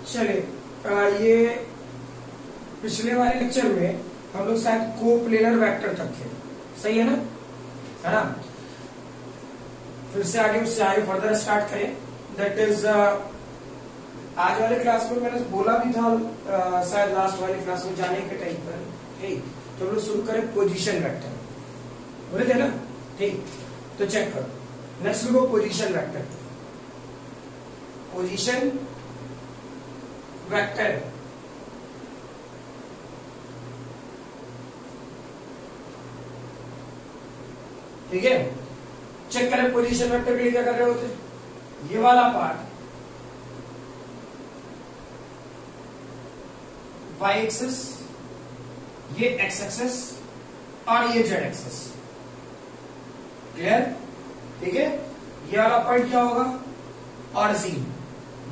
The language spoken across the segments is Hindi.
चलिए ये पिछले वाले लेक्चर में हम लोग शायद कोप्लेनर वेक्टर तक थे, सही है ना? फिर से आगे उससे आगे फर्दर स्टार्ट करें। दैट इज आज वाले क्लास में मैंने बोला भी था शायद लास्ट वाली क्लास में जाने के टाइम पर, ठीक, तो हम लोग शुरू करें पोजीशन वेक्टर, बोले थे ना? ठीक, तो चेक करो। नेक्स्ट लोगों पोजीशन वेक्टर, पोजीशन वेक्टर ठीक है। चेक करें पोजीशन वेक्टर के लिए क्या कर रहे होते, ये वाला पार्ट y एक्सिस, ये x एक्सिस और ये z एक्सिस, क्लियर? ठीक है। ये वाला पॉइंट क्या होगा, ऑरिजिन,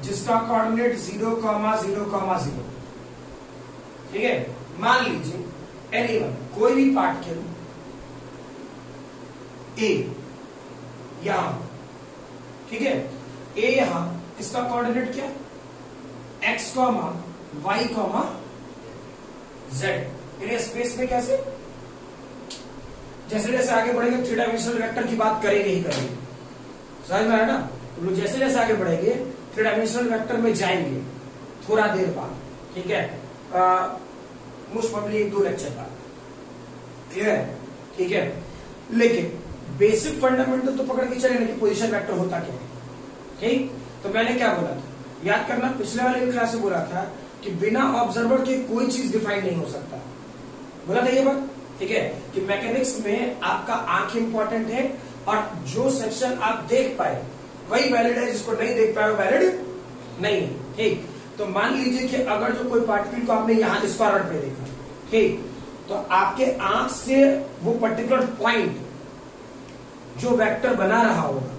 जिसका कोऑर्डिनेट 0, 0, 0, ठीक है। मान लीजिए एनीवन, कोई भी पार्ट के ए यहां, ठीक है, ए यहां, इसका कोऑर्डिनेट क्या, x, y, z। इन्हें स्पेस में कैसे, जैसे जैसे आगे बढ़ेंगे थ्री डायमेंशनल वेक्टर की बात करेंगे ही करेंगे, समझ में आया ना? तो जैसे जैसे आगे बढ़ेंगे थ्री डायमेंशनल वेक्टर में जाएंगे थोड़ा देर बाद, ठीक है, मोस्ट प्रोबेबली 1-2 लेक्चर बाद, क्लियर है? ठीक है। लेकिन बेसिक फंडामेंटल तो पकड़ के चले ना कि पोजीशन वेक्टर होता क्या है, ठीक। तो मैंने क्या बोला था, याद करना, पिछले वाले क्लास में बोला था कि बिना ऑब्जर्वर के कोई चीज डिफाइन नहीं हो सकता, बोला था ये बात, ठीक है, कि मैकेनिक्स में आपका आंख इंपॉर्टेंट है और जो सेक्शन आप देख पाए वही वैलिड है, जिसको नहीं देख पाए वैलिड नहीं है, ठीक। तो मान लीजिए कि अगर जो कोई पार्टिकल को आपने यहां स्क्वायर पे देखा, ठीक, तो आपके आंख से वो पर्टिकुलर पॉइंट जो वेक्टर बना रहा होगा,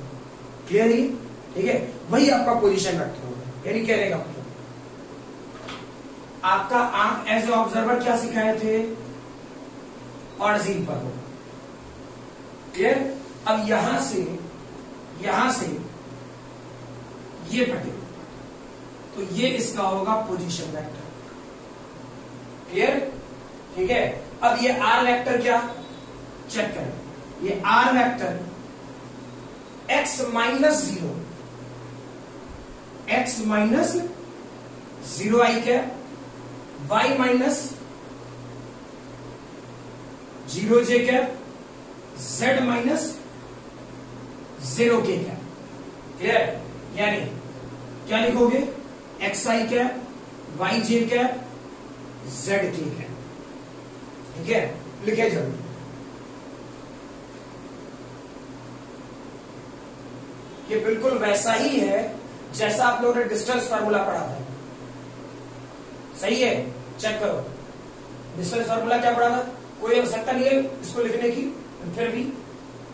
क्लियर ही, ठीक है, वही आपका पोजीशन वेक्टर होगा। यानी कहने का मतलब आपका आंख एज ए ऑब्जर्वर क्या सिखाए थे, ऑरिजिन पर होगा, क्लियर। अब यहां से ये पर्टिकुलर, तो ये इसका होगा पोजीशन वेक्टर, क्लियर, ठीक है। अब ये आर वेक्टर क्या, चेक करें, ये आर वेक्टर x -0, x -0 आई क्या, y -0 j क्या, z -0 k क्या, क्लियर। यानी क्या लिखोगे, x i क्या, y j क्या, z k क्या, ठीक है, लिखे जरूर। ये बिल्कुल वैसा ही है जैसा आप लोगों ने डिस्टेंस फार्मूला पढ़ा था, सही है? चेक करो, डिस्टेंस फार्मूला क्या पढ़ा था, कोई आवश्यकता नहीं है इसको लिखने की, फिर भी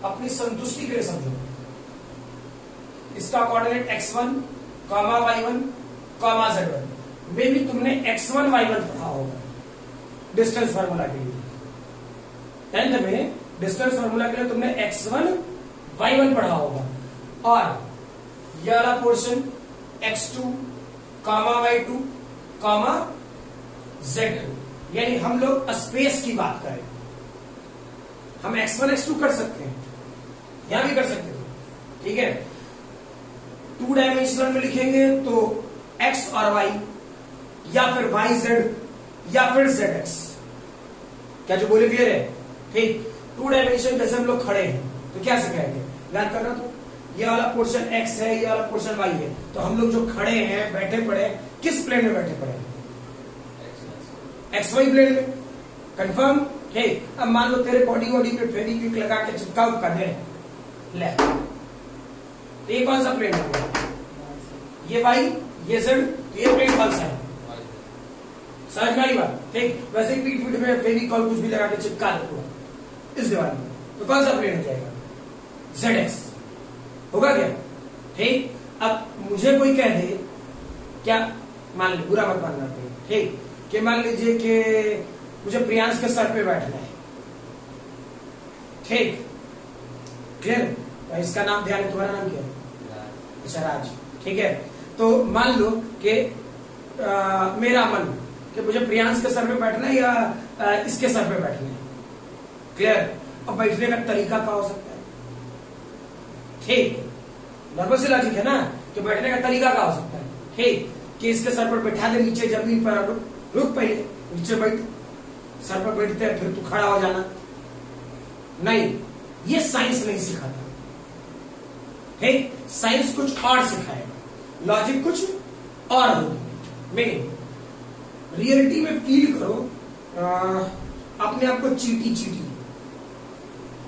अपनी संतुष्टि के लिए समझो। इसका कोऑर्डिनेट x1, y1, z1 में भी तुमने x1, y1 पढ़ा होगा डिस्टेंस फार्मूला के लिए, 10th में डिस्टेंस फार्मूला के लिए तुमने x1, y1 पढ़ा होगा। और यह वाला पोर्शन x2, y2, z2, यानी हम लोग स्पेस की बात करें, हम x1, x2 कर सकते हैं, यहां भी कर सकते हैं, ठीक है। 2 डायमेंशनल में लिखेंगे तो x और y, या फिर yz, या फिर zx, क्या जो बोले क्लियर है, ठीक। 2 डायमेंशन जैसे हम लोग खड़े हैं तो क्या सिखाएंगे, याद करना, तो ये वाला पोर्शन x है, ये वाला पोर्शन y है, तो हम लोग जो खड़े हैं, बैठे पड़े, किस प्लेन में बैठे पड़े हैं, XY प्लेन में, कंफर्म, ठीक। अब मान लो तेरे बॉडी पे फेविक्विक लगा के चिपका दे, ले, तो ये कौन सा प्लेन है, ये y, ये z, तो ये प्लेन कौन सा है, समझ में आई बात, ठीक। वैसे पीठ पीठ में फेविकॉल कुछ भी लगा के चिपका दे इस दीवार में, तो कौन सा प्लेन हो जाएगा, ZX होगा क्या, ठीक। अब मुझे कोई कह दे, क्या मान लीजिए, बुरा मत मानना, ठीक, कि मान लीजिए कि मुझे प्रियांश के सर पे बैठना है, ठीक, क्लियर। इसका नाम ध्यान है, तुम्हारा नाम क्या है, अच्छा राज, ठीक है। तो मान लो कि मेरा मन कि मुझे प्रियांश के सर पे बैठना है या इसके सर पे बैठना है। क्लियर? अब बैठने का तरीका क्या हो सकता है? ठीक, नर्वस लॉजिक है ना कि बैठने का तरीका क्या हो सकता है? ठीक, कि इसके सर पर बैठा दे, नीचे जमीन पर रुक पहले, नीचे बैठ, सर पर बैठते हैं फिर तू खड़ा हो जाना। नहीं, ये साइंस नहीं सिखाता। ठीक, साइंस कुछ और सिखाएगा, लॉजिक कुछ और होगी। मीनिंग रियलिटी में फील करो अपने आप को चीटी चीटी।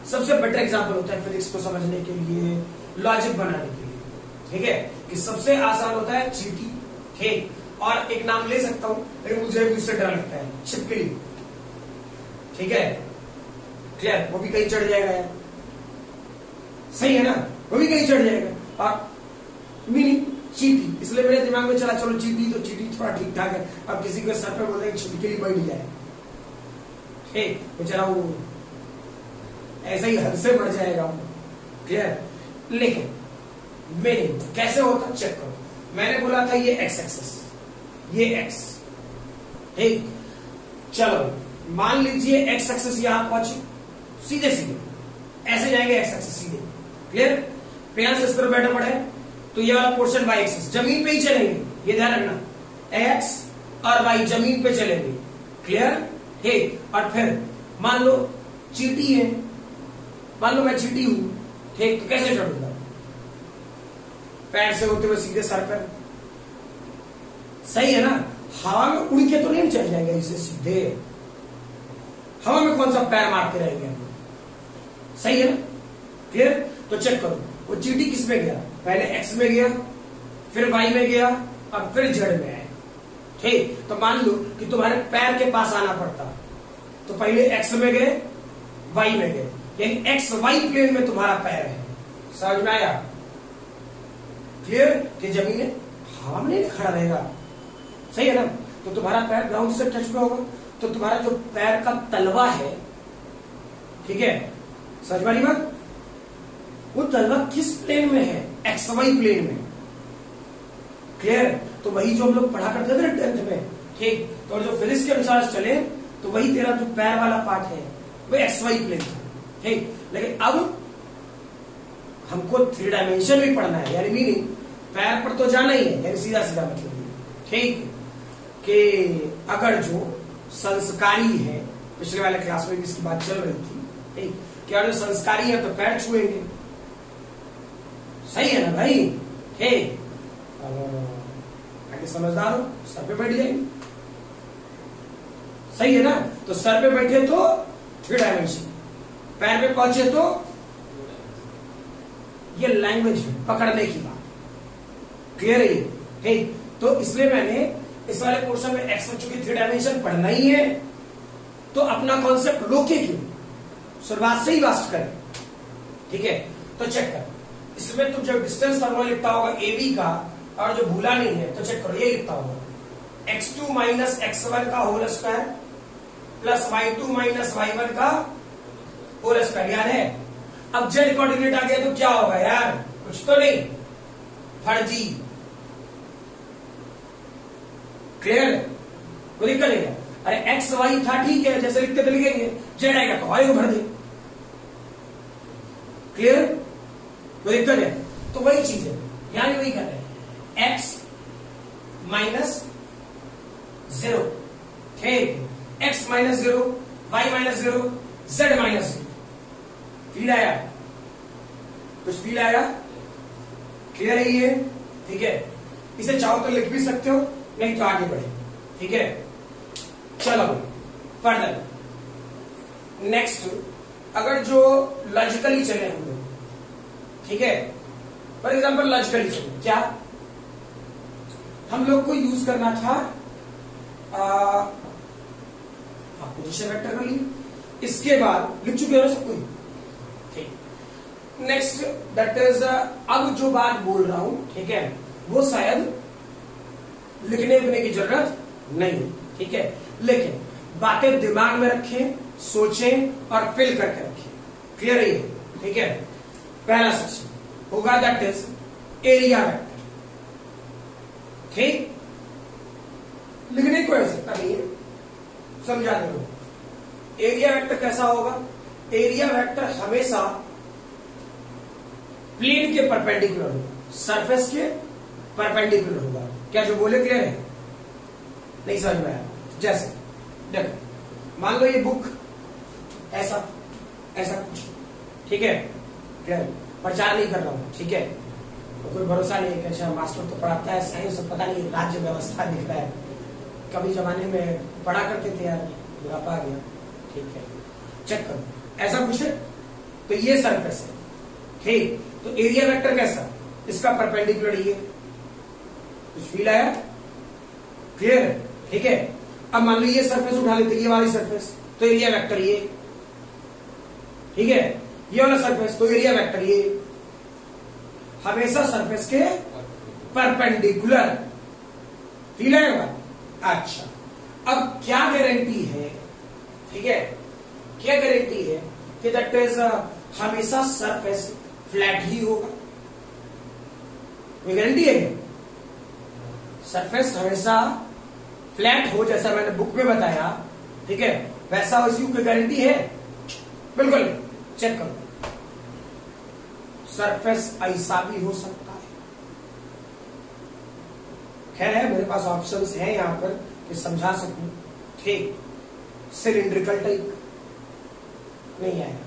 सबसे बेटर एग्जांपल होता है फिजिक्स को समझने के लिए, लॉजिक बनाने के लिए। ठीक है, कि सबसे आसान होता है चीटी। ठीक, और एक नाम ले सकता हूं लेकिन मुझे भी उससे डर लगता है, छिपकली। ठीक है, क्लियर? वो भी कहीं चढ़ जाएगा यार, सही है ना? वो भी कहीं चढ़ जाएगा। और मीनिंग चीटी, इसलिए मेरे दिमाग में चला चलो चीटी, तो चीटी थोड़ा ठीक ठाक है। अब किसी के सर पे बोलते हैं छिपकली बैठ जाए, ठीक, बेचारा वो ऐसा ही हद से बढ़ जाएगा। क्लियर? लेकिन मीनिंग कैसे होता चेक करो। मैंने बोला था ये एक्स एक्सेस, ये एक्स। ठीक, चलो मान लीजिए एक्स एक्सेस यहां पहुंचे, सीधे सीधे ऐसे जाएंगे एक्स एक्सेस सीधे। क्लियर? प्रियांश इस पर बैठे पड़े तो ये वाला पोर्शन वाई एक्सेस जमीन पे ही चलेंगे, ये ध्यान रखना। एक्स और वाई जमीन पे चलेंगे। क्लियर? ठीक, और फिर मान लो चीटी है, मान लो मैं चीटी हूं, ठीक, तो कैसे चढ़ूंगा? पैर से होते हुए सीधे सर पर, सही है ना? हवा में उड़ के तो नहीं चल जाएंगे इसे सीधे, हवा में कौन सा पैर मारते रहेंगे हम लोग, सही है ना? क्लियर? तो चेक करो, वो चीटी किस में गया? पहले एक्स में गया, फिर वाई में गया, और फिर जेड में आया। ठीक, तो मान लो कि तुम्हारे पैर के पास आना पड़ता, तो पहले एक्स में गए, वाई में गए, यानी एक्स वाई प्लेन में तुम्हारा पैर है। समझ में आया? क्लियर? कि जमीन है, हवा में नहीं खड़ा रहेगा, सही है ना? तो तुम्हारा पैर ग्राउंड से टच में होगा, तो तुम्हारा जो पैर का तलवा है, ठीक है, समझ वाली बात, वो तलवा किस प्लेन में है? एक्स वाई प्लेन में। क्लियर? तो वही जो हम लोग पढ़ा करते थे ना 10th में, ठीक, तो जो फिजिक्स के अनुसार चले तो वही तेरा जो पैर वाला पार्ट है वो एक्स वाई प्लेन था। ठीक, लेकिन अब हमको 3 डायमेंशन भी पढ़ना है, यानी मीनिंग पैर पर तो जाना ही है, यानी सीधा सीधा मतलब ठीक, कि अगर जो संस्कारी है, पिछले वाले क्लास में भी इसकी बात चल रही थी, ठीक, कि अगर जो संस्कारी है तो पैर छुएंगे, सही है ना भाई? ठीक, आगे समझदार हो, सर पे बैठ जाएंगे, सही है ना? तो सर पे बैठे तो 3 डायमेंशन, पैर पे पहुंचे तो ये लैंग्वेज पकड़ने की बात। क्लियर है? ठीक, तो इसलिए मैंने इस वाले पोर्शन में एक्स में चूंकि 3 डायमेंशन पढ़ना ही है, तो अपना कॉन्सेप्ट रोके क्यों, शुरुआत से ही वास्ट करें। ठीक है, तो चेक कर, इसमें तुम जब डिस्टेंस फॉर्मूला लिखता होगा ए बी का, और जो भूला नहीं है तो चेक करो, ये लिखता होगा x2 माइनस x1 का whole square plus y2 minus y1 का होल स्क्वायर, याद है? अब जेड कोऑर्डिनेट आ गया तो क्या होगा यार? कुछ तो नहीं, फर्जी। क्लियर? कोई दिक्कत नहीं है? अरे एक्स वाई था, ठीक है, जैसे लिखते तो लिखेंगे, जेड आएगा तो वाई को भर दे। क्लियर? कोई दिक्कत है? तो वही चीज है, यानी वही कर रहे हैं, एक्स माइनस 0, ठीक, x minus 0, y minus 0, z minus 0। Feel आया? कुछ फील आया? क्लियर है ये? ठीक है, इसे चाहो तो लिख भी सकते हो, नहीं तो आगे बढ़े। ठीक है, चलो फर्दर नेक्स्ट, अगर जो लॉजिकली चले हम लोग, ठीक है, फॉर एग्जाम्पल लॉजिकली चले, क्या हम लोग को यूज करना था पोजीशन वेक्टर कर लिए, इसके बाद लिख चुके हो सब कोई? ठीक, नेक्स्ट दैट इज अब जो बात बोल रहा हूं, ठीक है, वो शायद लिखने उखने की जरूरत नहीं, ठीक है, लेकिन बातें दिमाग में रखें, सोचें और फिल करके रखें। क्लियर है? ठीक है, पहला सेक्शन होगा दैट इज एरिया वेक्टर। ठीक, लिखने की कोई आवश्यकता नहीं है, समझा दो। एरिया वेक्टर कैसा होगा? एरिया वेक्टर हमेशा प्लेन के परपेंडिकुलर होगा, सरफेस के परपेंडिकुलर होगा। क्या जो बोले क्लियर है? नहीं समझ में आया? जैसे देखो, मान लो ये बुक ऐसा ऐसा कुछ, ठीक है, क्लियर, प्रचार नहीं कर रहा हूं, ठीक है, तो कोई भरोसा नहीं है कि अच्छा मास्टर तो पढ़ाता है साइंस, पता नहीं राज्य व्यवस्था दिख रहा है। कभी जमाने में पढ़ा करते थे यार, बुढ़ापा आ गया, ठीक है, चेक करो, ऐसा कुछ है। तो ये सरफेस है, ठीक। तो एरिया वेक्टर कैसा? इसका परपेंडिकुलर ये, कुछ फील आया? क्लियर है? ठीक है। अब मान लो ये सरफेस उठा लेते, ये वाली सरफेस, तो एरिया वेक्टर ये, ठीक है। ये वाला सरफेस, तो एरिया वेक्टर ये, हमेशा सरफेस के परपेंडिकुलर। फील आएगा? अच्छा, अब क्या गारंटी है, ठीक है, क्या गारंटी है कि दैट इज हमेशा सरफेस फ्लैट ही होगा? कोई गारंटी है क्या सरफेस हमेशा फ्लैट हो, जैसा मैंने बुक में बताया, ठीक है, वैसा उसकी कोई गारंटी है? बिल्कुल नहीं। चेक करो, सरफेस ऐसा भी हो सकता है। खैर है, मेरे पास ऑप्शंस हैं यहां पर कि समझा सकूं, ठीक। सिलिंड्रिकल टाइप नहीं आएगा,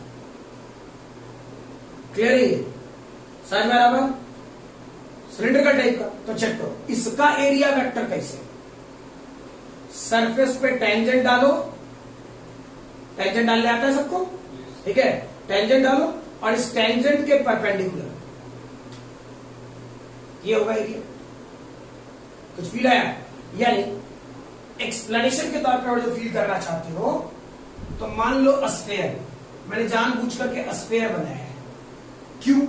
क्लियर है? समझ में आ रहा? सिलिंड्रिकल टाइप का, तो चेक करो इसका एरिया वेक्टर कैसे? सरफेस पे टेंजेंट डालो, टेंजेंट डालने आता है सबको, ठीक है, टेंजेंट डालो और इस टेंजेंट के परपेंडिकुलर, ये होगा एरिया। कुछ फील आया? यानी एक्सप्लेनेशन के तौर पर जो फील करना चाहते हो, तो मान लो स्फेयर, मैंने जानबूझ करके स्फेयर बनाया है, क्यों?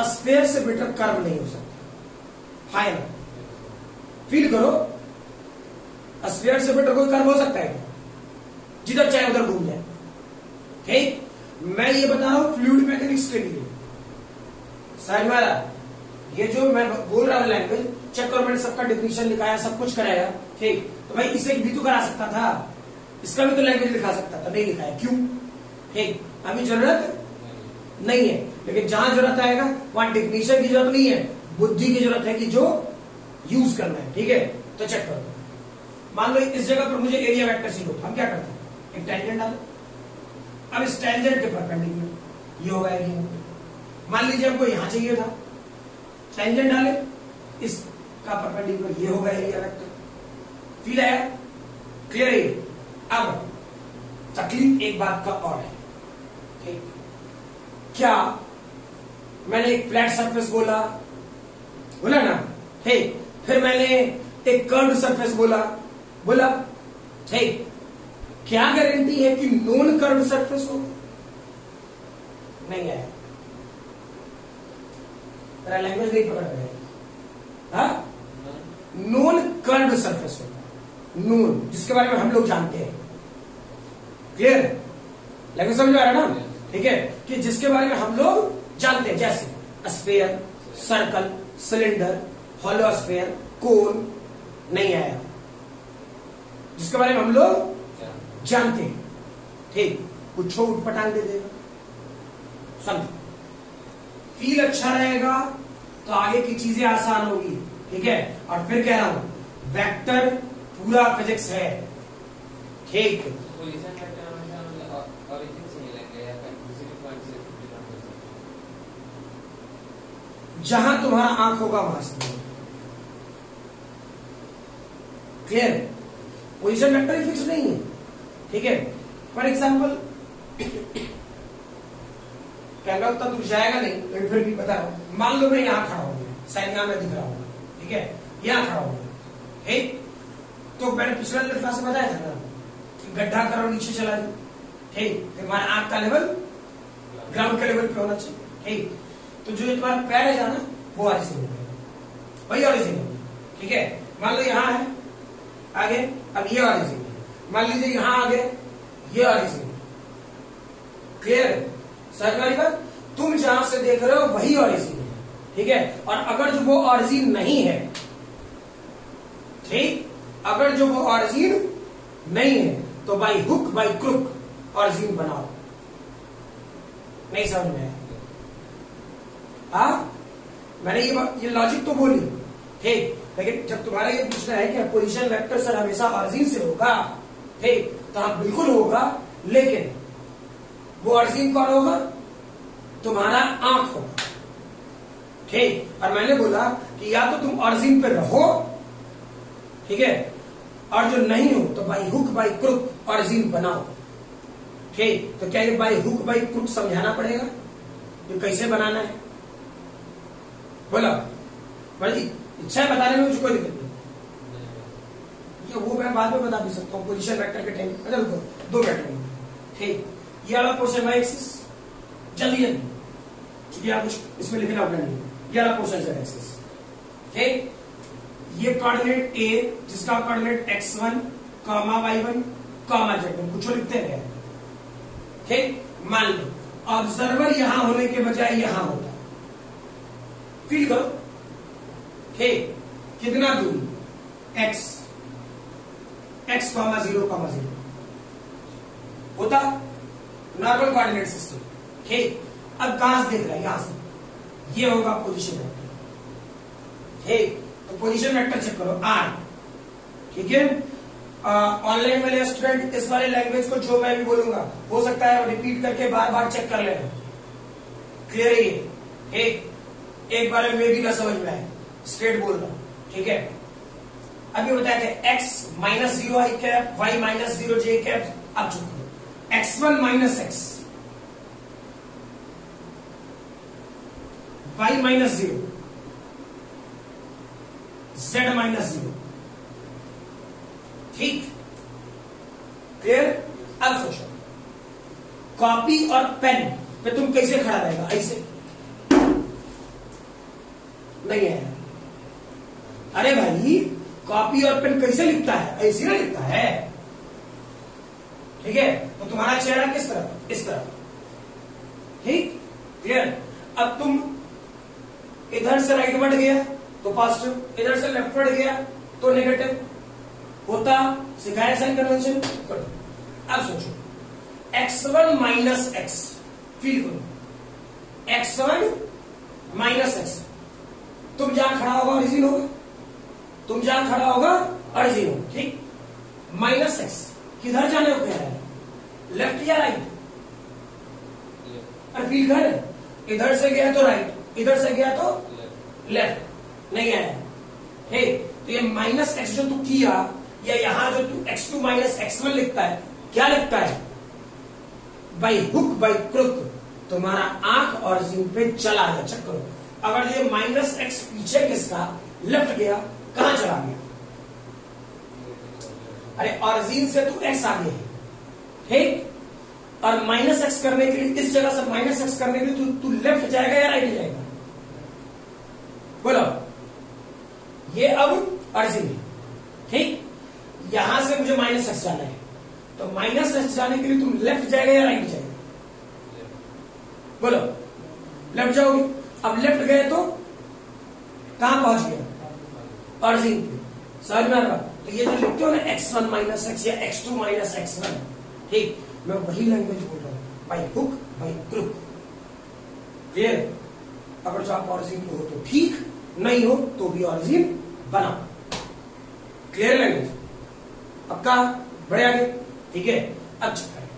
स्फेयर से बेटर कर्व नहीं हो सकता, हाय ना? फील करो, स्फीयर से बेटर कोई कर्व हो सकता है? जिधर चाहे उधर घूम जाए, ठीक। मैं ये बता रहा हूं फ्लूइड मैकेनिक्स के लिए, समझ में आ रहा? ये जो मैं बोल रहा हूं लैंग्वेज, चेक करो, मैंने सबका डिफिनेशन लिखाया, सब कुछ कराया, ठीक। तो भाई इसे भी तो करा सकता था, इसका भी तो लैंग्वेज लिखा सकता था, नहीं लिखाया, क्यों? ठीक, अभी जरूरत नहीं है, लेकिन जहां जरूरत आएगा वहां डिफिनेशन की जरूरत नहीं है, बुद्धि की जरूरत है कि जो यूज करना है, ठीक है। तो चेक करो, मान लो इस जगह पर मुझे एरिया वेक्टर चाहिए, हम क्या करते हैं? एक टेंजेंट डालो, अब इस टेंजेंट के परपेंडिकुलर ये होगा एरिया। मान लीजिए हमको यहां चाहिए था, टेंजेंट डाले, इसका परपेंडिकुलर ये होगा एरिया वेक्टर। फील आया? क्लियर है? अब तकलीफ एक बात का और है, ठीक, क्या मैंने एक फ्लैट सरफेस बोला ना, ठीक, फिर मैंने एक कर्व्ड सरफेस बोला, ठीक, क्या गारंटी है कि नॉन कर्व्ड सरफेस हो? नहीं है, तेरा लैंग्वेज नहीं पकड़ रहे, हाँ? नॉन कर्व्ड सरफेस होगा, नॉन, जिसके बारे में हम लोग जानते हैं, क्लियर? लैंग्वेज समझ में आ रहा है ना? ठीक है, कि जिसके बारे में हम लोग जानते हैं, जैसे sphere, circle, cylinder, hollow sphere, cone, नहीं आया, जिसके बारे में हम लोग जानते हैं, ठीक, कुछ उठ पटांग दे देगा, समझो। फील अच्छा रहेगा तो आगे की चीजें आसान होगी, ठीक है। और फिर कह रहा हूं वेक्टर पूरा फिजिक्स है, ठीक। जहां तुम्हारा आंख होगा वहां से, क्लियर? पोजीशन वेक्टर फिक्स नहीं है, ठीक है। फॉर एग्जाम्पल कैमरा उतना दूर जाएगा नहीं, लेकिन फिर भी बता रहा हूं, मान लो मैं यहां खड़ा हो गया, शायद यहां मैं दिख रहा हूँ, ठीक है, यहां खड़ा हो गया, ठीक। तो मैंने पिछले क्लास में बताया था ना कि गड्ढा करो, नीचे चला जाओ, ठीक, तुम्हारा आंख का लेवल ग्राउंड के लेवल पे होना चाहिए, ठीक। तो जो तुम्हारा पैर है जाना, वो ऑरिजिन है, वही ऑरिजिन है, ठीक है। मान लो यहां है आगे, अब ये ऑरिजिन है, मान लीजिए यहां आगे, ये ऑरिजिन, क्लियर? समझ वाली बात? तुम जहां से देख रहे हो वही ऑरिजिन है, ठीक है। और अगर जो वो ऑरिजिन नहीं है, ठीक, अगर जो वो ऑरिजिन नहीं है तो by hook by crook origin बनाओ। नहीं समझ में? हाँ, मैंने ये लॉजिक तो बोली, ठीक, लेकिन जब तुम्हारा ये पूछना है कि पोजीशन वेक्टर सर हमेशा ऑरिजिन से होगा, ठीक, तो हाँ बिल्कुल होगा, लेकिन वो ऑरिजिन कौन होगा? तुम्हारा आंख होगा, ठीक। और मैंने बोला कि या तो तुम ऑरिजिन पे रहो, ठीक है, और जो नहीं हो तो by hook by crook origin बनाओ, ठीक। तो क्या ये बाई हुक बाई क्रुक समझाना पड़ेगा? ये कैसे बनाना है? बोला जी, इच्छा है बताने में, मुझे कोई दिक्कत नहीं, ये वो मैं बाद में बता भी सकता हूँ पोजीशन वेक्टर के टाइम। अच्छा रुको, 2 मिनट, ठीक। ये वाला पोर्शन वाई एक्सिस, जल्दी जल्दी, क्योंकि आप कुछ इसमें लिखना अपना नहीं, ये वाला पोर्शन जेड एक्सिस, ठीक। ये कोऑर्डिनेट ए जिसका कोऑर्डिनेट x1, y1, z1 कुछ लिखते हैं, ठीक। मान लो ऑब्जर्वर यहां होने के बजाय यहां होता, फील करो, ठीक। कितना दूरी? x 0, 0 होता नॉर्मल कोऑर्डिनेट सिस्टम, ठीक। अब कहां से देख रहा है? यहां से, ये होगा पोजीशन वेक्टर, ठीक। तो पोजीशन वेक्टर चेक करो r, ठीक है। ऑनलाइन वाले स्टूडेंट इस वाले लैंग्वेज को जो मैं भी बोलूंगा हो सकता है रिपीट करके बार बार चेक कर लेना, क्लियर है ये? एक बार में भी ना समझ में आए, स्ट्रेट बोल रहा हूं, ठीक है। अभी बताया था x -0 i cap, y -0 j cap. अब चुप करो, x1 - x, y -0, z -0, ठीक, क्लियर? अब सोचो, कॉपी और पेन पे तुम कैसे खड़ा रहेगा? ऐसे नहीं है। अरे भाई, कॉपी और पेन कैसे लिखता है? ऐसे ना लिखता है, ठीक है। तो तुम्हारा चेहरा किस तरफ? इस तरफ, ठीक, क्लियर? अब तुम इधर से राइट बढ़ गया तो पॉजिटिव, इधर से लेफ्ट बढ़ गया तो नेगेटिव होता, सिखाया साइन कन्वेंशन। अब सोचो, x1 - x, फील करो, x1 - x, तुम जहां खड़ा होगा ऑरिजिन होगा, तुम जहां खड़ा होगा ऑरिजिन होगा, ठीक। -x किधर जाने को कह रहा है? लेफ्ट या राइट? अरे फील कर, इधर से गया तो राइट, इधर से गया तो लेफ्ट, नहीं आया, ठीक। तो ये -x जो तू किया, या यहां जो तू x2 - x1 लिखता है, क्या लिखता है? बाई हुक बाई क्रुक तुम्हारा आंख ऑरिजिन पे चला गया। चेक करो, अगर ये -x पीछे किसका लेफ्ट गया, कहां चला गया? अरे ऑरिजिन से तू x आगे है, ठीक। और -x करने के लिए, इस जगह से -x करने के लिए तू लेफ्ट जाएगा या राइट जाएगा? बोलो, ये अब ऑरिजिन है, ठीक। यहां से मुझे -x जाना है, तो -x जाने के लिए तुम लेफ्ट जाएगा या राइट जाएगा? बोलो, लेफ्ट जाओगे। अब लेफ्ट गए तो कहां पहुंच गया? ऑरिजिन पे, समझ में आ रहा? तो ये जो लिखते हो ना x1 - x या x2 - x1, ठीक, मैं वही लैंग्वेज बोल रहा हूं, by hook by crook, clear? अगर जो आप ऑरिजिन पे हो तो ठीक, नहीं हो तो भी ऑरिजिन बनाओ, क्लियर लैंग्वेज? अब कहा बड़े आगे, ठीक है। अब चेक करें,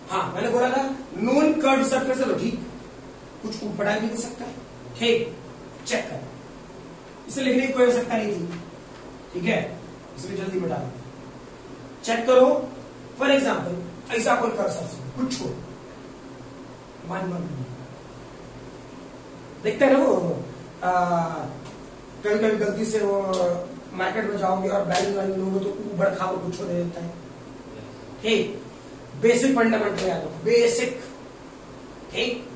हाँ मैंने बोला था नॉन कर्व सरफेस है तो ठीक, कुछ ऊपर भी कर सकता है, ठीक। चेक कर, इसे लिखने की कोई आवश्यकता नहीं थी, ठीक है, इसलिए जल्दी मिटा दो। चेक करो, फॉर एग्जाम्पल ऐसा कोई कर्व सरफेस, कुछ छोड़, मान देखते हैं ना वो, कभी कभी गलती से वो मार्केट में जाओगे और बैलिंग वाले लोगों तो उबड़ खाओ कुछ दे देता है, ठीक। बेसिक फंडामेंटल याद हो, बेसिक, ठीक।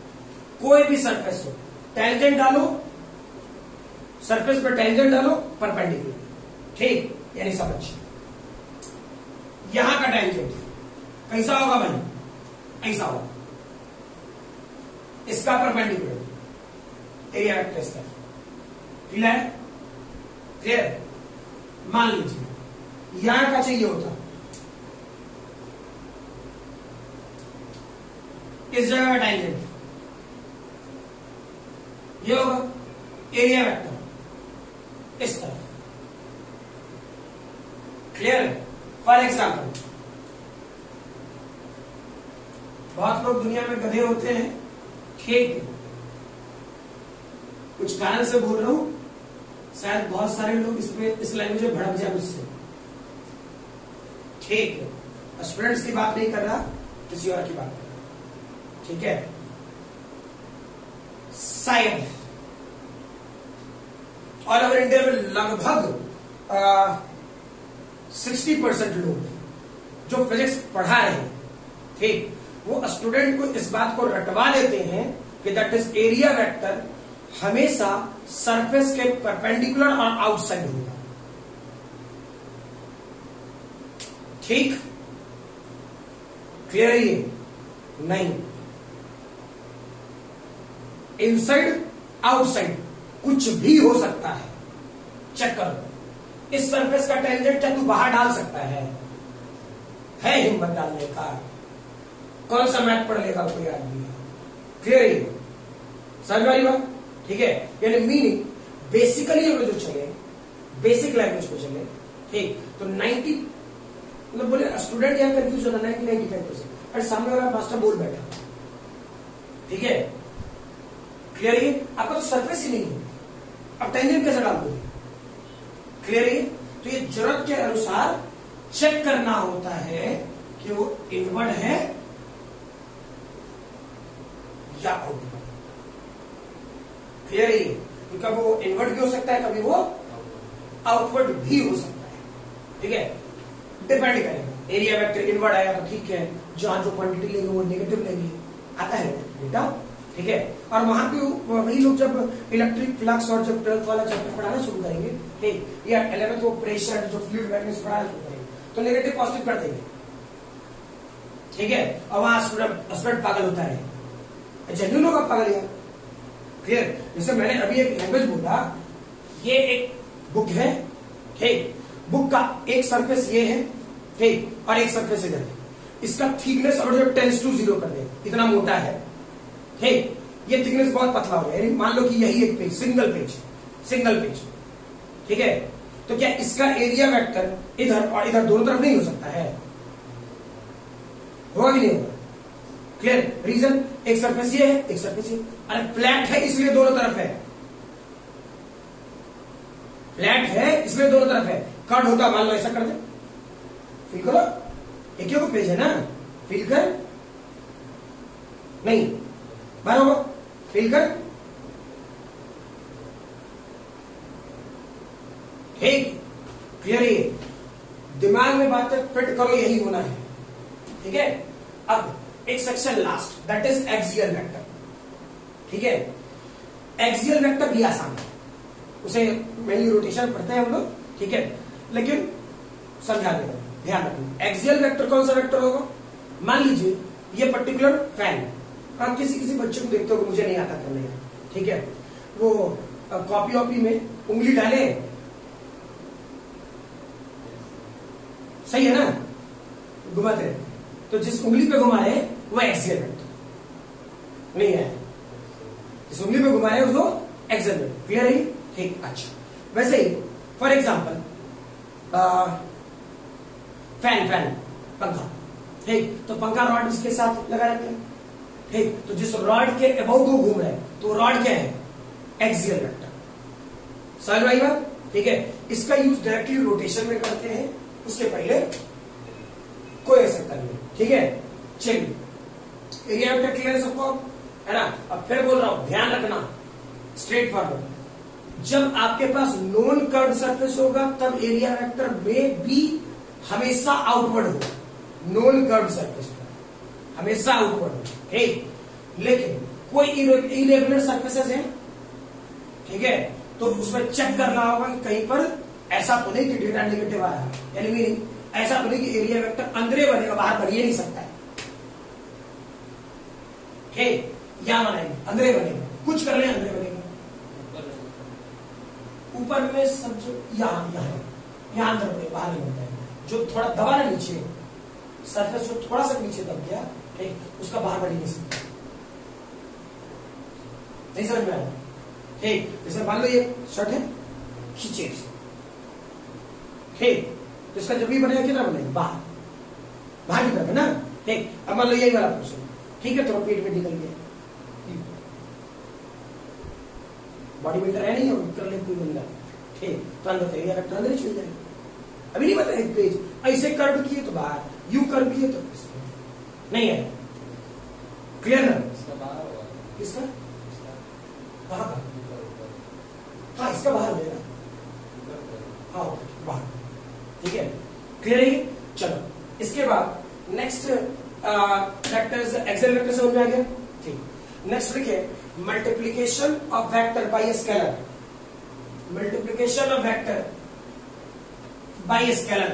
कोई भी सरफेस हो, टेंजेंट डालो, सरफेस पर टेंजेंट डालो, परपेंडिकुलर, ठीक, यानी समझ। यहां का टेंजेंट कैसा होगा भाई? ऐसा होगा, इसका परपेंडिकुलर एरिया वेक्टर इसका, क्लियर? मान लीजिए यहां का चाहिए होता, इस जगह का टेंजेंट ये होगा एरिया वेक्टर इस तरफ। क्लियर है? फॉर एग्जाम्पल, बहुत लोग दुनिया में गधे होते हैं, ठीक है, कुछ कारण से बोल रहा हूं, शायद बहुत सारे लोग इस लैंग्वेज में भड़क जाए मुझसे, ठीक है। स्टूडेंट्स की बात नहीं कर रहा, किसी और की बात कर रहा, ठीक है। शायद ऑल ओवर इंडिया में लगभग 60% लोग जो फिजिक्स पढ़ा रहे हैं, ठीक, वो स्टूडेंट को इस बात को रटवा देते हैं कि दैट इज एरिया वेक्टर हमेशा सरफेस के परपेंडिकुलर और आउटसाइड होगा, ठीक। क्लियर है ये? नहीं, इनसाइड आउटसाइड कुछ भी हो सकता है। चेक करो, इस सरफेस का टेंजेंट क्या तू बाहर डाल सकता है हिम्मत डालने का? कौन सा मैथ पढ़ लेगा कोई आदमी? क्लियर है? समझ वाली बात? ठीक है। यानी मीनिंग बेसिकली अगर जो चले, बेसिक लैंग्वेज को चले, ठीक, तो 90 मतलब बोले स्टूडेंट यहाँ कंफ्यूज होता 90-95%, और सामने वाला मास्टर बोल बैठा, ठीक है। क्लियर है? आपका तो सरफेस ही नहीं है, अब टेंजेंट कैसे डाल दोगे? क्लियर है? तो ये जरूरत के अनुसार चेक करना होता है कि वो इनवर्ड है या आउटवर्ड। क्लियर है? कभी वो इनवर्ड भी हो सकता है, कभी वो आउटवर्ड भी हो सकता है, ठीक है। डिपेंड करेगा। एरिया वेक्टर इनवर्ड आया तो ठीक है, जहां जो क्वांटिटी लेंगे वो नेगेटिव लेंगे, आता है बेटा, ठीक है। और वहां पे वही लोग जब इलेक्ट्रिक फ्लक्स और जब 12th वाला चैप्टर पढ़ाना शुरू करेंगे, ठीक, या 11th वो प्रेशर जो फ्लूइड मैग्नेटिक्स पढ़ाना शुरू करेंगे, तो नेगेटिव पॉजिटिव कर देंगे, ठीक है। और वहां स्टूडेंट पागल होता है, जेन्युइन होगा पागल है। क्लियर? जैसे मैंने अभी एक लैंग्वेज बोला, ये एक बुक है, ठीक, बुक का एक सरफेस ये है, ठीक, और एक सरफेस इधर है। इसका थिकनेस अगर जो 10:0 कर दे, इतना मोटा है, ठीक, ये थिकनेस बहुत पतला हो गया, मान लो कि यही एक पेज, सिंगल पेज, ठीक है। तो क्या इसका एरिया वेक्टर इधर और इधर दोनों तरफ नहीं हो सकता है? होगा कि नहीं होगा? क्लियर? रीजन, एक सरफेस ये है, एक सरफेस ये, अरे फ्लैट है इसलिए दोनों तरफ है, फ्लैट है इसलिए दोनों तरफ है। कट होता मान लो ऐसा कर दे, फील करो, एक ही पेज है ना, फील कर, नहीं बराबर, फील कर, ठीक। क्लियर है? दिमाग में बातें फिट करो, यही होना है, ठीक है। अब एक section last, that is axial vector, ठीक है। एक्सियल वेक्टर भी आसान है, उसे मेनली रोटेशन पढ़ते हैं हम लोग, ठीक है, लेकिन समझा देगा, ध्यान रखना। एक्सियल वेक्टर कौन सा वेक्टर होगा? मान लीजिए ये पर्टिकुलर फैन, आप किसी बच्चे को देखते हो, मुझे नहीं आता करने, ठीक है, वो कॉपी वॉपी में उंगली डाले, सही है ना, घुमाते रहते, तो जिस उंगली पे घुमा रहे वो एक्सियल वेक्टर नहीं है, जिस उंगली पे घुमा रहे उसको एक्सियल वेक्टर। क्लियर है? ठीक, अच्छा। वैसे ही फॉर एग्जाम्पल फैन पंखा, ठीक, तो पंखा रॉड इसके साथ लगा रहते हैं, ठीक, तो जिस रॉड के अबाउट वो घूम रहा है तो रॉड क्या है? Axial vector. समझ में आई बात? ठीक है। इसका यूज डायरेक्टली रोटेशन में करते हैं, उसके पहले कोई आवश्यकता नहीं, ठीक है। चलिए, एरिया वेक्टर क्लियर है सबको, है ना? अब फिर बोल रहा हूं, ध्यान रखना, स्ट्रेट फॉरवर्ड, जब आपके पास नॉन कर्व्ड सरफेस होगा तब एरिया वेक्टर में भी हमेशा आउटवर्ड होगा, नॉन कर्व्ड सरफेस पर हमेशा आउटवर्ड होगा, ठीक। लेकिन कोई इरेगुलर सरफेसेस हैं, ठीक है, तो उसमें चेक करना होगा कि कहीं पर ऐसा तो नहीं कि डेटा नेगेटिव आ रहा है, यानी मीनिंग ऐसा तो नहीं कि एरिया वेक्टर अंदर बनेगा, बाहर बन ही नहीं सकता है, ठीक, यहां बनाएंगे अंदर बनेगा, कुछ कर ले अंदर बनेगा, ऊपर में सब जो यहां अंदर बनेगा, बाहर नहीं बनता है, जो थोड़ा दबा ना नीचे, सरफेस जो थोड़ा सा नीचे दब गया, ठीक, उसका बाहर बढ़ ही नहीं सकता। नहीं समझ में आया? ठीक, जैसे मान लो ये शर्ट है, खींचे इसे, ठीक, तो इसका जब भी बनेगा कितना बनेगा? बाहर, बाहर की तरफ है ना। ठीक, अब मान लो यही वाला पोर्शन, ठीक है, थोड़ा पेट में निकल गया, बॉडी बिल्डर है नहीं है, कर ले कोई बंदा, ठीक, तो अंदर तैयार रखता अंदर ही चल जाएगा। अभी नहीं पता एक पेज ऐसे कर्व किए तो बाहर, यू कर्व किए तो नहीं है। क्लियर ना? किसका? कहाँ का? हाँ, इसका बाहर हो जाएगा। हाँ, बाहर, ठीक है, क्लियर है? चलो, इसके बाद नेक्स्ट वेक्टर्स, एक्सेल वेक्टर समझ में आ गया? ठीक, नेक्स्ट लिखे multiplication of vector by a scalar. Multiplication of vector by a scalar,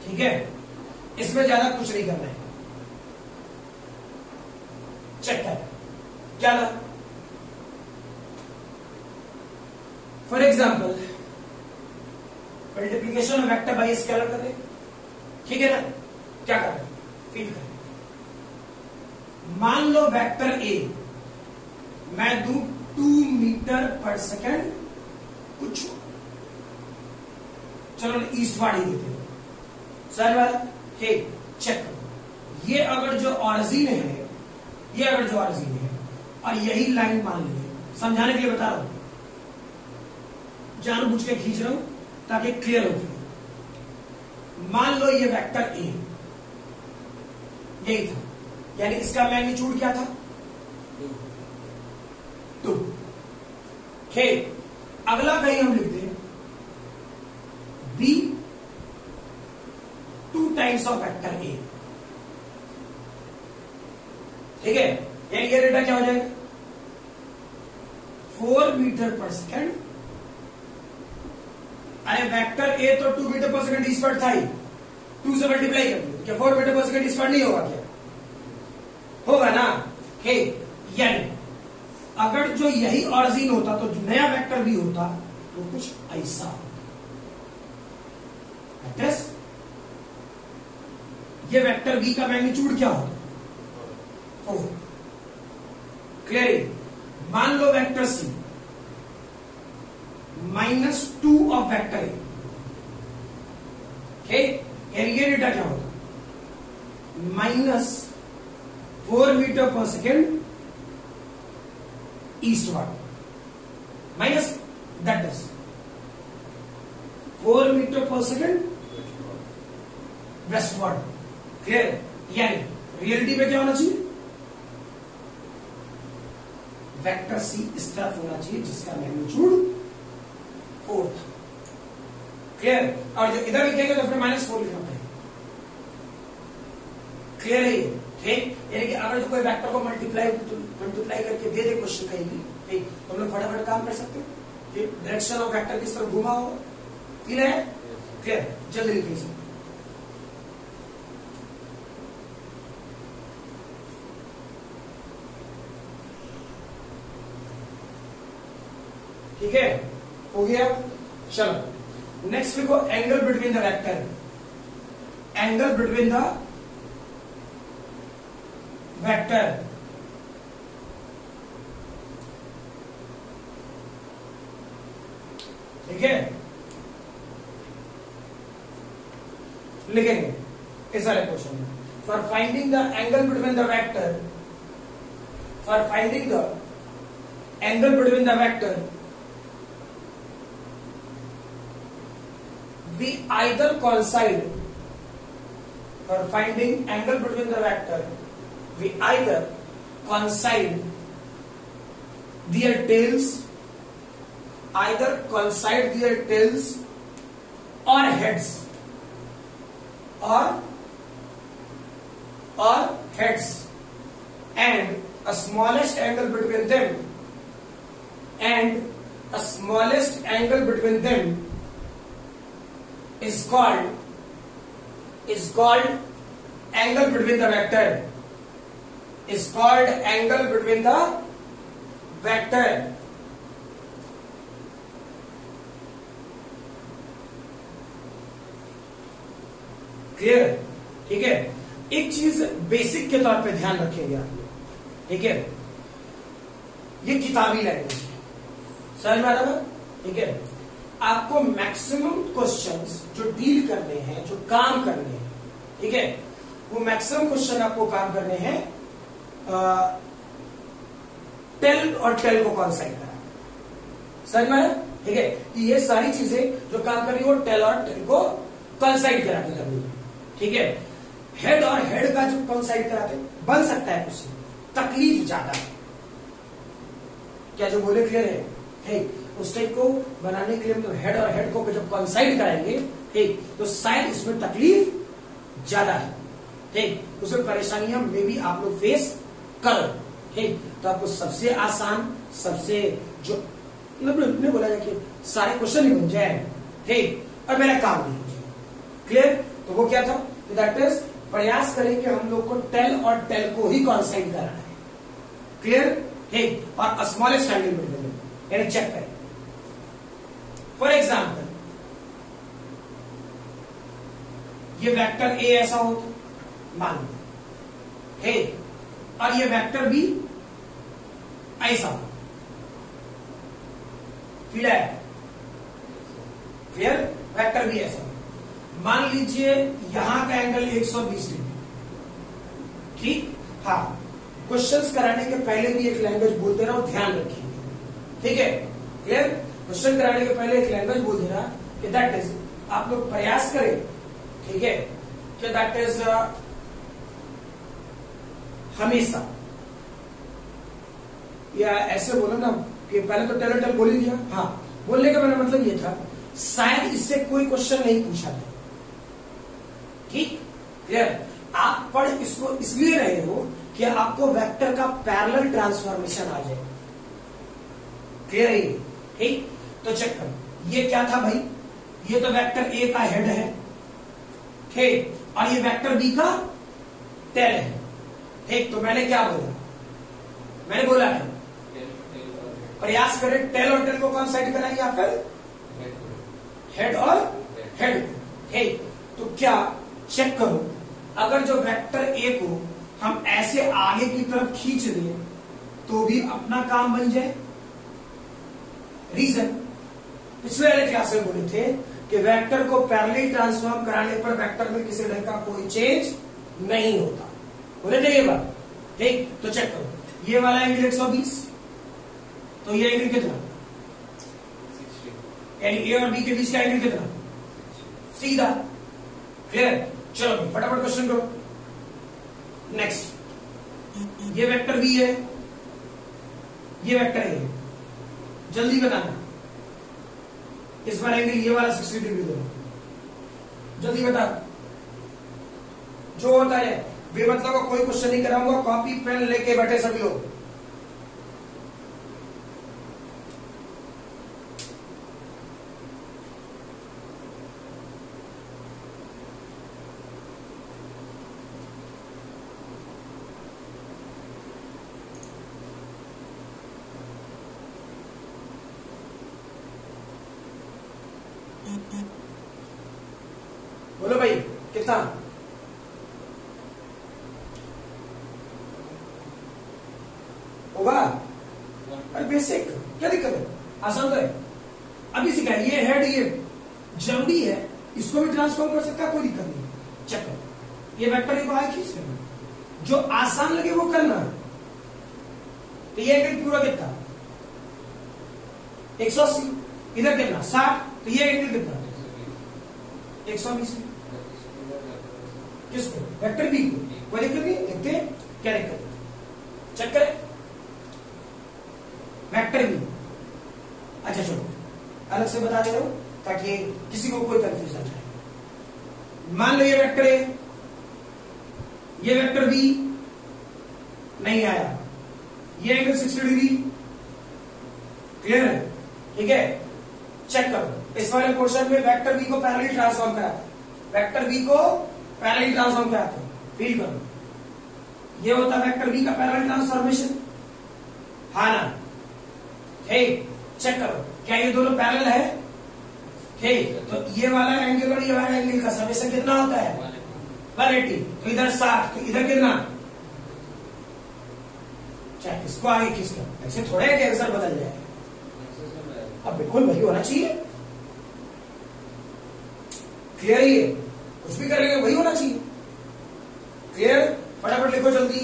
ठीक है, इसमें ज्यादा कुछ नहीं करना है। चेक कर क्या ना, for example multiplication of vector by a scalar कर रहे, ठीक है ना? क्या कर रहे? फीड कर। मान लो वेक्टर ए मैं दूं 2 मीटर पर सेकेंड कुछ, चलो ईस्टवार्ड ही देते हैं सर बात, ठीक, चेक करो। ये अगर जो ऑरिजिन है, ये अगर जो ऑरिजिन है और यही लाइन मान लीजिए, समझाने के लिए बता रहा हूं, जानबूझ के खींच रहा हूं ताकि क्लियर हो जाए। मान लो ये वेक्टर ए यही था, यानी इसका मैग्नीट्यूड क्या था? 2। ठीक, अगला कहीं हम लिखते हैं b 2 times of vector a, ठीक है, यानी ये डेटा क्या हो जाएगा? 4 मीटर पर सेकेंड। अरे वेक्टर ए तो 2 मीटर पर सेकेंड ईस्टवर्ड था ही, 2 से मल्टीप्लाई कर दिया, क्या 4 मीटर पर सेकेंड ईस्टवर्ड नहीं होगा? क्या होगा ना? यानी अगर जो यही ऑरिजिन होता तो नया वेक्टर भी होता तो कुछ ऐसा होता। ये वेक्टर बी का मैग्नीट्यूड क्या होता? 4। क्लियर? मान लो vector C -2 of vector A, यानी ये डेटा क्या होता? -4 metre per second eastward minus that is 4 metre per second westward. Clear? यानी रियलिटी में क्या होना चाहिए? वेक्टर सी इस तरफ होना चाहिए जिसका मैग्नीट्यूड 4 था। क्लियर? और जो इधर लिखेंगे तो फिर -4 लिखना पड़ेगा। क्लियर है? ठीक, यानी कि अगर जो कोई वेक्टर को मल्टीप्लाई करके दे दे क्वेश्चन कहीं भी, ठीक, तो हम लोग फटाफट काम कर सकते हैं। ये डायरेक्शन ऑफ वेक्टर किस तरफ घुमा होगा, क्लियर है? क्लियर? जल्दी लिखिए। ठीक है, हो गया। चलो नेक्स्ट लिखो angle between the vector. Angle between the vector, ठीक है, लिखेंगे इस वाले क्वेश्चन में। For finding the angle between the vector, for finding the angle between the vector we either coincide, for finding angle between the vector we either coincide their tails, either coincide their tails or heads, or heads, and a smallest angle between them, and a smallest angle between them is called angle between the vector, is called angle between the vector। Clear है? ठीक है, एक चीज बेसिक के तौर पे ध्यान रखेंगे आप लोग, ठीक है? ये किताबी लैंग्वेज है, समझ में आ रहा है? ठीक है, आपको मैक्सिमम क्वेश्चंस जो डील करने हैं, जो काम करने हैं, ठीक है, वो मैक्सिमम क्वेश्चन आपको काम करने हैं टेल और टेल को कॉन्साइड करा, समझ में आया? ठीक है, ये सारी चीजें जो काम कर रही है वो टेल और टेल को कॉन्साइड करा के करनी है, ठीक है? हेड और हेड का जो कॉन्साइड कराते बन सकता है कुछ, तकलीफ ज्यादा है, क्या जो बोले क्लियर है? उस टाइप को बनाने के लिए मतलब हेड और हेड को जब कॉन्साइड कराएंगे, ठीक, तो शायद उसमें तकलीफ ज्यादा है, ठीक, उसमें परेशानियां में भी आप लोग फेस करो, ठीक, तो आपको सबसे आसान, सबसे जो मतलब बोला जाए कि सारे क्वेश्चन ही बन जाए, ठीक, और मेरा काम नहीं हो जाए, क्लियर? तो वो क्या था? दैट इज प्रयास करें कि हम लोग को टेल और टेल को ही कॉन्साइड कराना है, क्लियर? ठीक, और स्मॉलेस्ट स्टैंडिंग बिटवीन यानी चेक करें। फॉर एग्जाम्पल ये वेक्टर ए ऐसा हो तो मान लो, ठीक, और ये वेक्टर बी ऐसा हो, क्लियर? क्लियर? वेक्टर बी ऐसा हो, मान लीजिए यहां का एंगल 120 डिग्री, ठीक? हाँ, क्वेश्चंस कराने के पहले भी एक लैंग्वेज बोलते रहो, ध्यान रखिए, ठीक है? क्लियर? क्वेश्चन कराने के पहले एक लैंग्वेज बोल देना कि दैट इज, आप लोग प्रयास करें, ठीक है, कि दैट इज हमेशा, या ऐसे बोलो ना कि पहले तो टेल टेल बोल ही दिया, हाँ, बोलने का मेरा मतलब ये था शायद इससे कोई क्वेश्चन नहीं पूछा था, ठीक? क्लियर? आप पढ़ इसको इसलिए रहे हो कि आपको वेक्टर का पैरेलल ट्रांसफॉर्मेशन आ जाए, क्लियर है? ठीक, तो चेक करो, ये क्या था भाई? ये तो वेक्टर ए का हेड है, ठीक, और ये वेक्टर बी का टेल है, ठीक, तो मैंने क्या बोला? मैंने बोला है प्रयास करें टेल और टेल को कौन साइड कराएंगे, या फिर हेड और हेड, ठीक, तो क्या चेक करो, अगर जो वेक्टर ए को हम ऐसे आगे की तरफ खींच दें तो भी अपना काम बन जाए। रीजन पिछले वाले क्लास में बोले थे कि वेक्टर को पैरेलल ट्रांसफॉर्म कराने पर वेक्टर में किसी ढंग का कोई चेंज नहीं होता, बोले थे ये बात, ठीक? तो चेक करो, ये वाला एंगल 120, तो ये एंगल कितना, यानी ए और बी के बीच का एंगल कितना, सीधा, क्लियर? चलो फटाफट क्वेश्चन करो। नेक्स्ट, ये वेक्टर बी है, ये वेक्टर है, जल्दी बताना, इस बार एंगल ये वाला 60 डिग्री दो, जल्दी बता। जो होता है बेमतलब का कोई क्वेश्चन नहीं कराऊंगा, कॉपी पेन लेके बैठे सभी लोग। बोलो भाई कितना? होगा? अरे बेसिक, क्या दिक्कत है, आसान तो है, अभी सिखाया। ये हेड, ये जरूरी है, इसको भी ट्रांसफॉर्म कर सकता है, कोई दिक्कत नहीं। चेक करो, ये वेक्टर को आगे खींच लेना, जो आसान लगे वो करना। तो ये एंगल पूरा कितना, 180, इधर कितना 60, तो ये एंगल कितना 120। किसको? वेक्टर बी को, कोई दिक्कत नहीं, देखते हैं क्या दिक्कत है, चेक करें। वेक्टर बी, अच्छा चलो अलग से बता दे रहा हूं ताकि किसी को कोई कंफ्यूजन नहीं। मान लो ये वेक्टर है, ये वेक्टर बी नहीं आया, ये एंगल 60 डिग्री, क्लियर है? ठीक है, चेक करो, इस वाले पोर्शन में वेक्टर बी को पैरेलल ट्रांसफॉर्म करा, वेक्टर बी को पैरेलल ट्रांसफॉर्म कराते हैं, फील करो, ये होता है वेक्टर बी का पैरेलल ट्रांसफॉर्मेशन, हाँ ना? ठीक, चेक करो, क्या ये दोनों पैरेलल है? ठीक, तो ये वाला एंगल और ये वाला एंगल का समेशन कितना होता है? 180, तो इधर 60, तो इधर कितना, चाहे इसको आगे खींच लो, ऐसे थोड़ा है कि आंसर बदल जाए। अब बिल्कुल वही होना चाहिए, क्लियर ही है, कुछ भी कर लेंगे वही होना चाहिए। क्लियर, फटाफट लिखो जल्दी,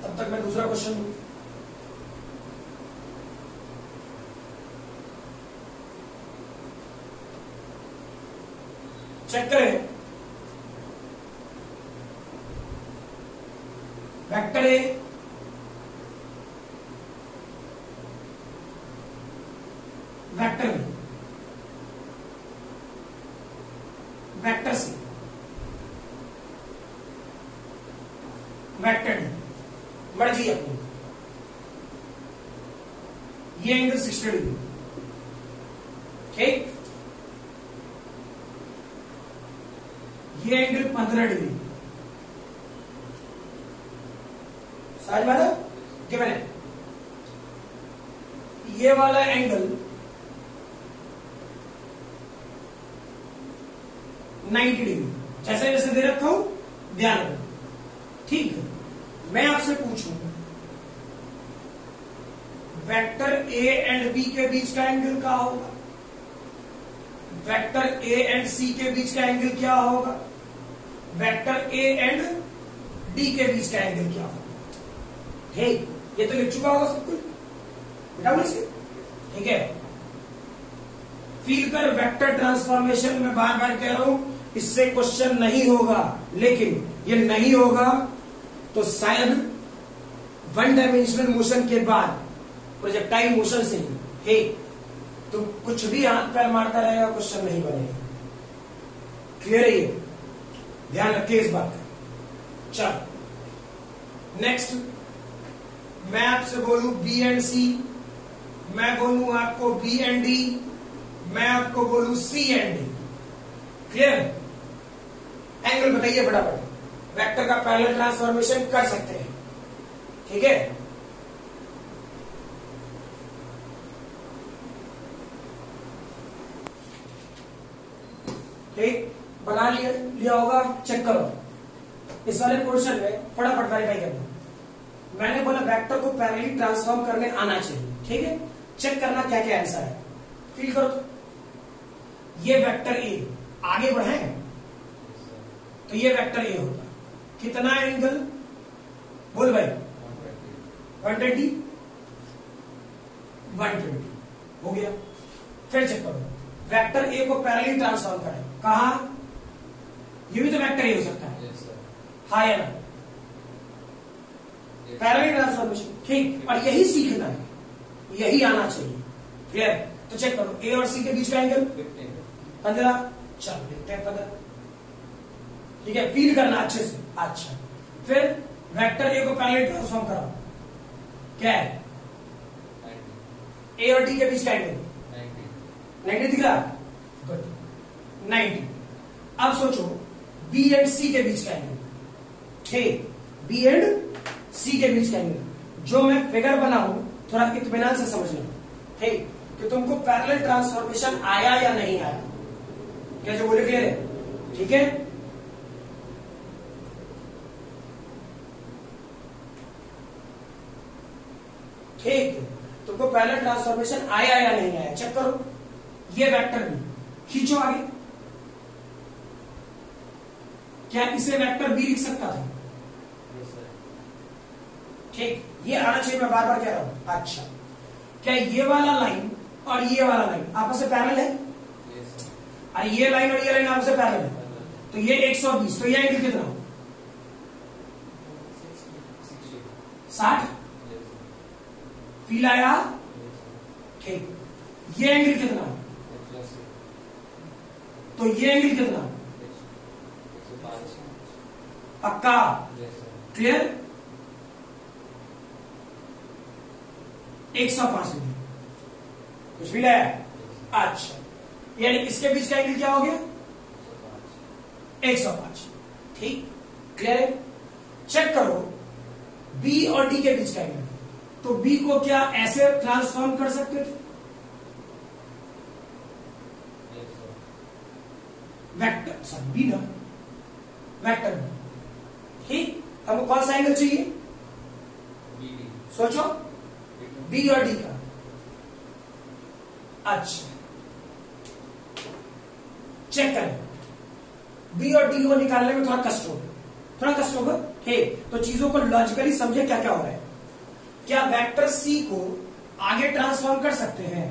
तब तक मैं दूसरा क्वेश्चन दूं। चेक करें, vector a vector b vector c vector d, मर्जी अपनी। ये एंगल 60 डिग्री, ठीक, ये एंगल 15 डिग्री, समझ में आया? गिवन है ये वाला एंगल 90 डिग्री, जैसे जैसे दे रखा हूं ध्यान रखो, ठीक है। मैं आपसे पूछूं वेक्टर ए एंड बी के बीच का एंगल क्या होगा, वेक्टर ए एंड सी के बीच का एंगल क्या होगा, वेक्टर ए एंड डी के बीच का एंगल क्या होगा। ठीक, ये तो लिख चुका होगा सब कुछ, बेटा इसे, ठीक है। फील कर वेक्टर ट्रांसफॉर्मेशन में बार बार कह रहा हूं, इससे क्वेश्चन नहीं होगा, लेकिन ये नहीं होगा तो शायद वन डायमेंशनल मोशन के बाद प्रोजेक्टाइल मोशन से ही तो कुछ भी हाथ पैर मारता रहेगा, क्वेश्चन नहीं बनेगा। क्लियर है ये, ध्यान रखिए इस बात का। चलो नेक्स्ट, मैं आपसे बोलूं बी एंड सी, मैं बोलूं आपको बी एंड डी, मैं आपको बोलूं सी एंड डी। क्लियर, एंगल बताइए फटाफट, वेक्टर का पैरेलल ट्रांसफॉर्मेशन कर सकते हैं, ठीक है। ठीक, बना लिया होगा, चेक करो इस वाले पोर्शन में, फटाफट वेरीफाई करना। मैंने बोला वेक्टर को पैरेलली ट्रांसफॉर्म करने आना चाहिए, ठीक है। चेक करना क्या क्या आंसर है, फील करो तो। ये वेक्टर ए आगे बढ़े तो ये वेक्टर ए होता, कितना एंगल बोल भाई, 120 हो गया। फिर चेक करो, वेक्टर ए को पैरेलली ट्रांसफॉर्म करें, कहा, ये भी तो वेक्टर ए हो सकता है, हाँ या ना, पैरेलल ट्रांसफॉर्मेशन, ठीक। और यही सीखना है, यही आना चाहिए। क्लियर, तो चेक करो ए और सी के बीच का एंगल 15, चलो देखते हैं 15, ठीक है। फील करना अच्छे से, अच्छा। फिर वेक्टर ए को पैरेलल ट्रांसफॉर्म कराओ, क्या है, ए और डी के बीच का एंगल 90 दिख रहा, गुड, 90। अब सोचो बी एंड सी के बीच का एंगल, ठीक, बी एंड सी के बीच का एंगल। जो मैं फिगर बनाऊं थोड़ा इत्मीनान से समझना, ठीक, कि तुमको पैरेलल ट्रांसफॉर्मेशन आया या नहीं आया, क्या जो बोले क्लियर है, ठीक है। ठीक, तुमको पैरेलल ट्रांसफॉर्मेशन आया या नहीं आया, चेक करो। ये वेक्टर बी खींचो आगे, क्या इसे वेक्टर बी लिख सकता था, ठीक, ये आना चाहिए, मैं बार बार कह रहा हूं। अच्छा, क्या ये वाला लाइन और ये वाला लाइन आपस में पैरेलल है, और ये लाइन और ये लाइन आपस में पैरेलल है, तो ये 120, तो ये एंगल कितना, 60, फील आया, ठीक। ये एंगल कितना, तो ये एंगल कितना, पक्का, क्लियर, 105 डिग्री, कुछ फील आया, अच्छा। यानी इसके बीच का एंगल क्या हो गया, 105, ठीक, क्लियर। चेक करो बी और डी के बीच का एंगल, तो बी को क्या ऐसे ट्रांसफॉर्म कर सकते थे, वेक्टर, सॉरी बी ना, वेक्टर ठीक। हमको कौन सा एंगल चाहिए? सोचो, बी और डी का। अच्छा चेक करें, बी और डी को निकालने में थोड़ा कष्ट होगा, थोड़ा कष्ट होगा ठीक। तो चीजों को लॉजिकली समझे क्या क्या हो रहा है। क्या वेक्टर सी को आगे ट्रांसफॉर्म कर सकते हैं?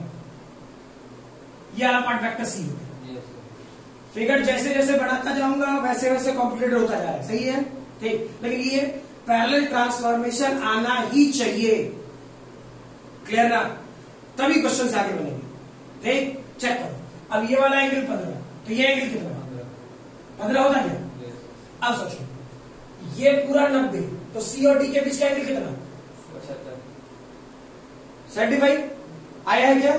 ये वाला पार्ट वेक्टर सी होगा। फिगर जैसे जैसे बढ़ाता जाऊंगा वैसे वैसे कॉम्प्लिकेटेड होता जा रहा है, सही है ठीक। लेकिन ये पैरेलल ट्रांसफॉर्मेशन आना ही चाहिए, क्लियर ना, तभी क्वेश्चन आगे बनेंगे ठीक। चेक करो, अब ये वाला एंगल 15, तो ये एंगल कितना? 15 होता क्या? अब सोचो, ये पूरा 90, तो सी और डी के बीच का एंगल कितना? 75 आया है क्या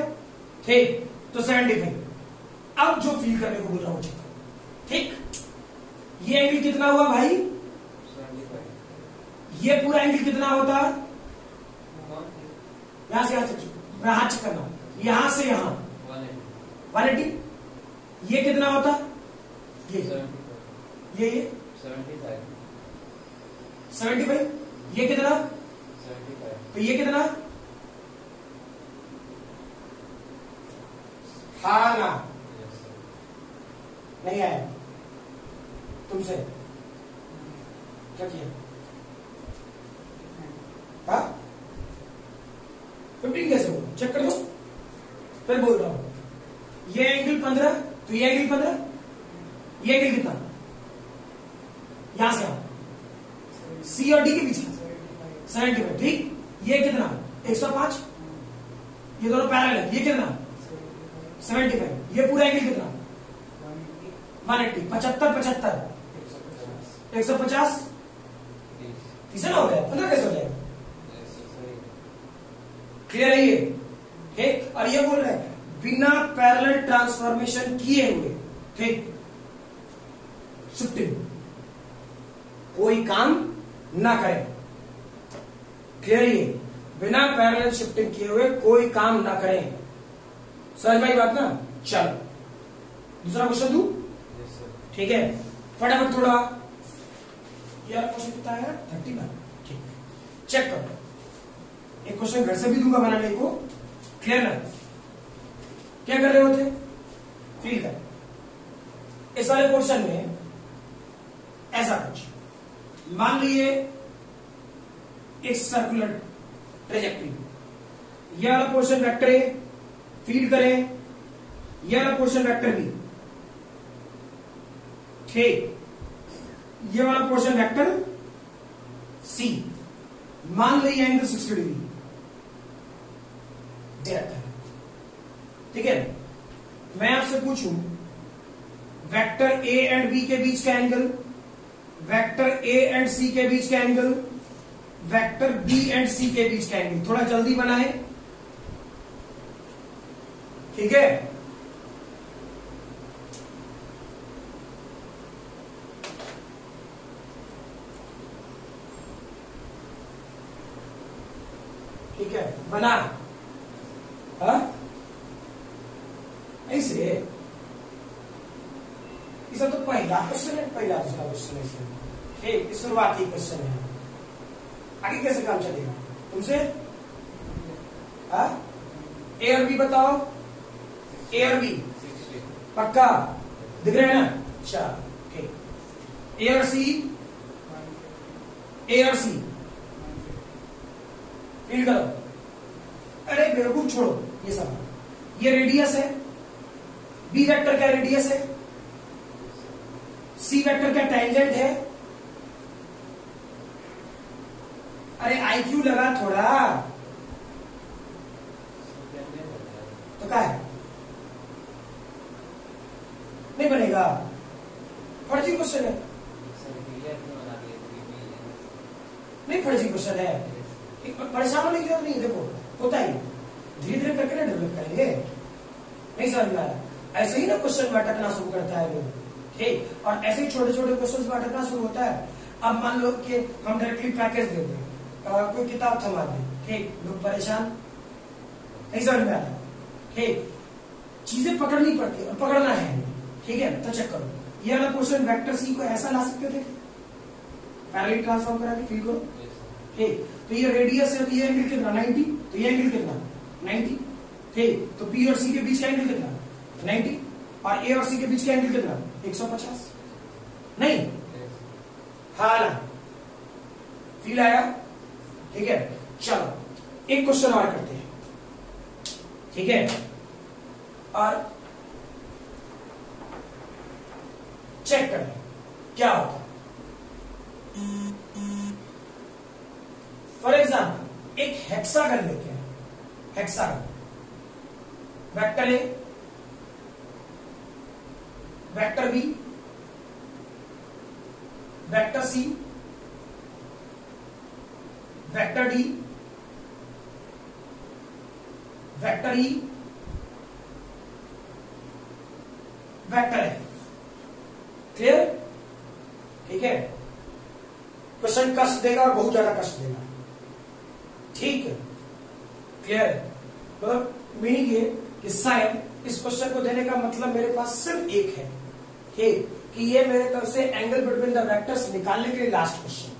ठीक। तो 75, अब जो फील करने को बोल रहा हूं चेक करो ठीक। ये एंगल कितना हुआ भाई? 75। ये पूरा एंगल कितना होता? यहां से यहां, मैं हाथ चेक करना, यहां से यहां 180। ये कितना होता? ये 75। ये कितना? 75। तो ये कितना? हाँ ना, नहीं आया तुमसे, क्या किया? हाँ 15 कैसे हो? चेक कर दो, फिर बोल रहा हूं। ये एंगल 15, तो ये एंगल 15, ये एंगल कितना? यहां से आओ, सी और डी के बीच का 75 ठीक। ये कितना? 105। ये दोनों पैरेलल है, ये कितना? 75। ये पूरा एंगल कितना? 180। 75 150 तीसरा हो गया, 15 कैसे हो जाएगा? क्लियर है ये ठीक। और ये बोल रहे हैं बिना पैरेलल ट्रांसफॉर्मेशन किए हुए ठीक, शिफ्टिंग कोई काम ना करें। क्लियर है ये, बिना पैरेलल शिफ्टिंग किए हुए कोई काम ना करें। समझ में आई बात ना? चलो दूसरा क्वेश्चन दू ठीक है, फटाफट थोड़ा। यार क्वेश्चन कितना है? 31 ठीक। चेक करो, एक क्वेश्चन घर से भी दूंगा बनाने को, क्लियर ना? क्या कर रहे होते? फील कर। इस वाले पोर्शन में ऐसा कुछ मान लीजिए, एक सर्कुलर ट्रेजेक्टरी, यह वाला पोर्शन वेक्टर ए, फीड करें, यह वाला पोर्शन वेक्टर बी ठीक, यह वाला पोर्शन वेक्टर सी। मान लीजिए एंगल 60 डिग्री दे रखा है ठीक है। मैं आपसे पूछूं वेक्टर ए एंड बी के बीच का एंगल, वेक्टर ए एंड सी के बीच का एंगल, वेक्टर बी एंड सी के बीच का एंगल, थोड़ा जल्दी बनाए ठीक है। ठीक है बना, हाँ ऐसे इसका तो पहला क्वेश्चन है, पहला दूसरा क्वेश्चन है इसमें ठीक, शुरुआती क्वेश्चन है। आगे कैसे काम चलेगा तुमसे? हाँ ए और बी बताओ, ए और बी पक्का दिख रहे हैं ना? अच्छा ठीक। ए और सी, ए और सी फील करो। अरे बेवकूफ छोड़ो ये सब, ये रेडियस है, बी वेक्टर क्या रेडियस है, सी वेक्टर क्या टेंजेंट है। अरे आईक्यू लगा थोड़ा, तो क्या है? नहीं बनेगा, फर्जी क्वेश्चन है। नहीं फर्जी क्वेश्चन है, परेशान होने की जरूरत नहीं है। देखो होता ही धीरे धीरे करके ना डेवलप करेंगे, नहीं समझ में आ रहा? ऐसे ही ना क्वेश्चन में अटकना शुरू करता है लोग ठीक, और ऐसे ही छोटे छोटे क्वेश्चन में अटकना शुरू होता है। अब मान लो कि हम डायरेक्टली पैकेज दे दें, कोई किताब थमा दें ठीक, लोग परेशान, नहीं समझ में आता ठीक। चीजें पकड़नी पड़ती है और पकड़ना है ठीक। ठीक है, तो चेक करो ये वाला क्वेश्चन वेक्टर सी को ऐसा ला सकते थे, पैरेलल ट्रांसफॉर्म करा के फिल करो। ठीक, तो ये रेडियस है तो ये एंगल कितना 90, तो ये एंगल कितना 90। ठीक, तो पी और सी के बीच का एंगल कितना 90 और ए और सी के बीच का एंगल कितना 150, नहीं? हाँ ना, फील आया? ठीक है, चलो एक क्वेश्चन और करते हैं, ठीक है, और चेक करें क्या होता है। फॉर एग्जाम्पल एक हेक्सागन लेते हैं, hexagon, vector a, vector b, vector c, vector d, vector e, vector f. Clear? ठीक है, क्वेश्चन कष्ट देगा और बहुत ज्यादा कष्ट देगा। ठीक है, क्लियर? मतलब मीनिंग ये कि शायद इस क्वेश्चन को देने का मतलब मेरे पास सिर्फ एक है, ठीक, कि ये मेरे तरफ से एंगल बिटवीन द वेक्टर्स निकालने के लिए लास्ट क्वेश्चन।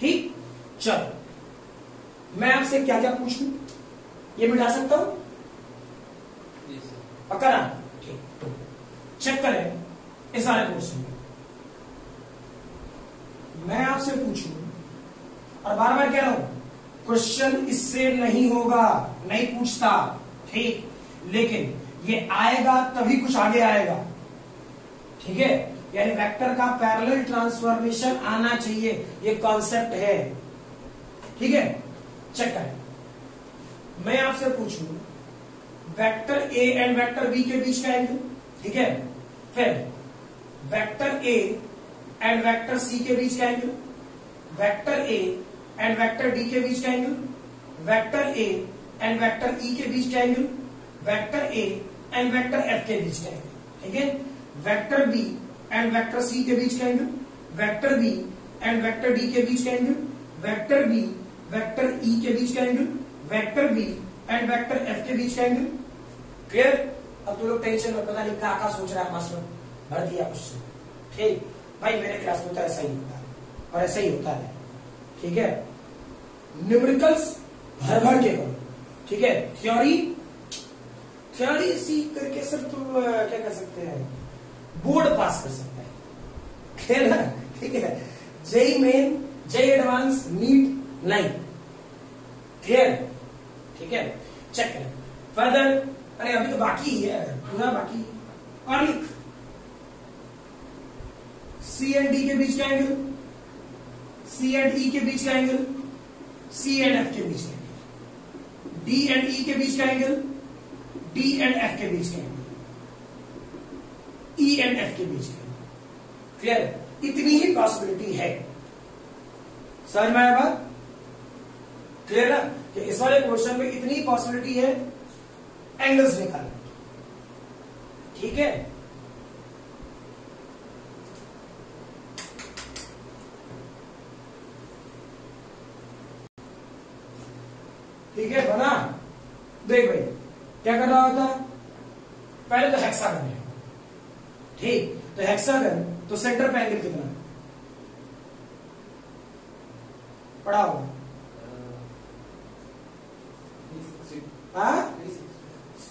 ठीक, चलो मैं आपसे क्या क्या पूछूं, ये मिटा सकता हूं? पक्का ना? ठीक, तो चेक करें इस वाले क्वेश्चन में मैं आपसे पूछूं, और बार बार कह रहा हूं क्वेश्चन इससे नहीं होगा, नहीं पूछता, ठीक, लेकिन ये आएगा तभी कुछ आगे आएगा। ठीक है, यानी वेक्टर का पैरेलल ट्रांसफॉर्मेशन आना चाहिए, ये कॉन्सेप्ट है। ठीक है, चेक करें, मैं आपसे पूछूं vector a and vector b के बीच का एंगल, ठीक है, फिर vector a and vector c के बीच का angle, vector a and vector d के बीच का angle, vector a and vector e के बीच का angle, vector a and vector f के बीच का एंगल, ठीक है, vector b and vector c के बीच का angle, vector b and vector d के बीच का angle, vector b vector e के बीच का angle, vector b and vector f के बीच का एंगल। क्लियर? अब तो लोग टेंशन में पता नहीं क्या सोच रहा है मास्टर, भर दिया क्वेश्चन। ठीक भाई, मेरे क्लास में तो ऐसा ही होता है और ऐसा ही होता है। ठीक है, न्यूमेरिकल्स भर भर के करो, ठीक है, थ्योरी सीख करके सिर्फ तुम क्या कर सकते हैं, बोर्ड पास कर सकते हैं। क्लियर है? ठीक है, JEE main, JEE advanced, NEET नहीं। क्लियर? ठीक है, चेक करें फर्दर। अरे अभी तो बाकी ही है, पूरा बाकी है। और लिख, सी एंड डी के बीच का एंगल, सी एंड ई के बीच का एंगल, सी एंड एफ के बीच का एंगल, डी एंड ई के बीच का एंगल, डी एंड एफ के बीच का एंगल, ई एंड एफ के बीच का एंगल। क्लियर? इतनी ही पॉसिबिलिटी है। समझ में आया बात? क्लियर ना, कि इस वाले क्वेश्चन में इतनी पॉसिबिलिटी है एंगल्स निकालने की। ठीक है, ठीक है, बना? देख भाई क्या कर रहा होता, पहले तो हेक्सागन है, ठीक, तो हेक्सागन तो सेंटर पे एंगल कितना पड़ा होगा?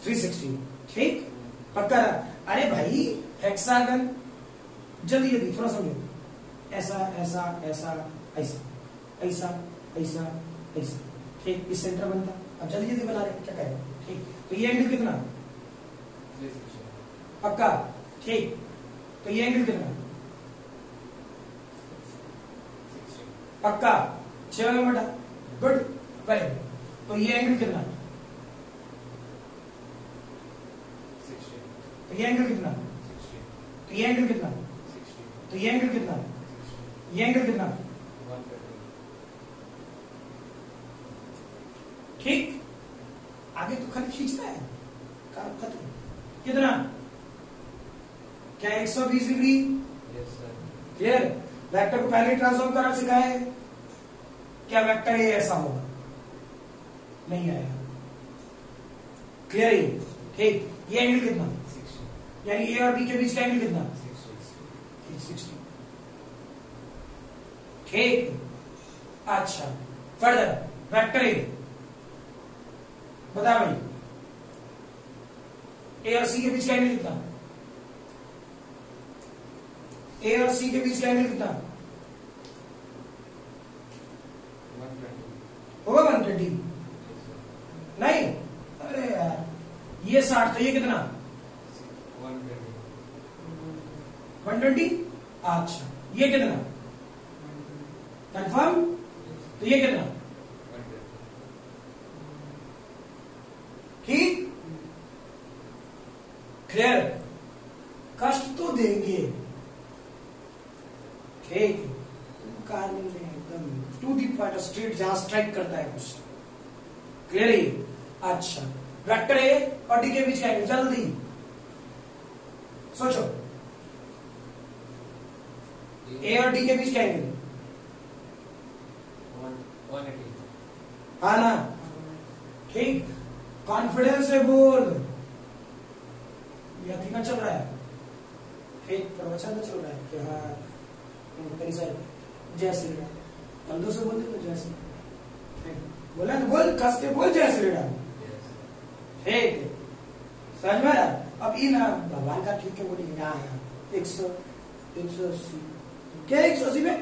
360। ठीक, पक्का? अरे भाई हेक्सागन, जल्दी जल्दी थोड़ा समझो, ऐसा ऐसा ऐसा ऐसा ऐसा ऐसा ऐसा, ठीक, इस सेंटर बनता। अब जल्दी जल्दी बना रहे, क्या करें? ठीक, तो ये एंगल कितना? पक्का? ठीक, तो ये एंगल कितना? पक्का? 6 में बटा, गुड, वेरी गुड। तो ये एंगल कितना? तो ये एंगल कितना? तो ये एंगल कितना? तो ये एंगल कितना? ये एंगल कितना? ठीक, आगे तो खाली खींचना है, काम खत्म। कितना? क्या 120 डिग्री? क्लियर? वेक्टर को पहले ट्रांसफॉर्म करना सिखाया है, क्या वेक्टर ये ऐसा होगा? नहीं आएगा। क्लियर? ठीक, ये एंगल कितना? यानी ए और बी के बीच का एंगल कितना? 60। ठीक, अच्छा फर्दर वेक्टर ए बता भाई, ए और सी के बीच का एंगल कितना? ए और सी के बीच का एंगल कितना होगा? 120। नहीं, अरे यार ये 60 तो ये कितना? 120। अच्छा ये कितना? कंफर्म? तो ये कितना? ठीक, क्लियर? कष्ट तो देंगे, ठीक, कारण में एकदम टू दी पॉइंट स्ट्रेट, जहां स्ट्राइक करता है कुछ, क्लियर है? अच्छा वेक्टर ए और डी के बीच का एंगल, जल्दी सोचो, ए और डी के बीच का एंगल 180। हाँ ना, ठीक, कॉन्फिडेंस से बोल, यह ठीक चल रहा है, ठीक, प्रवचन में चल रहा है कि हाँ कहीं सर जय श्री राम, कंधों से बोल दे जय श्री राम, बोला तो बोल, कस के बोल जय श्री राम, ठीक, समझ में आ? अब इन भगवान का ठीक है बोलिए, यहाँ है 180, क्या 180 में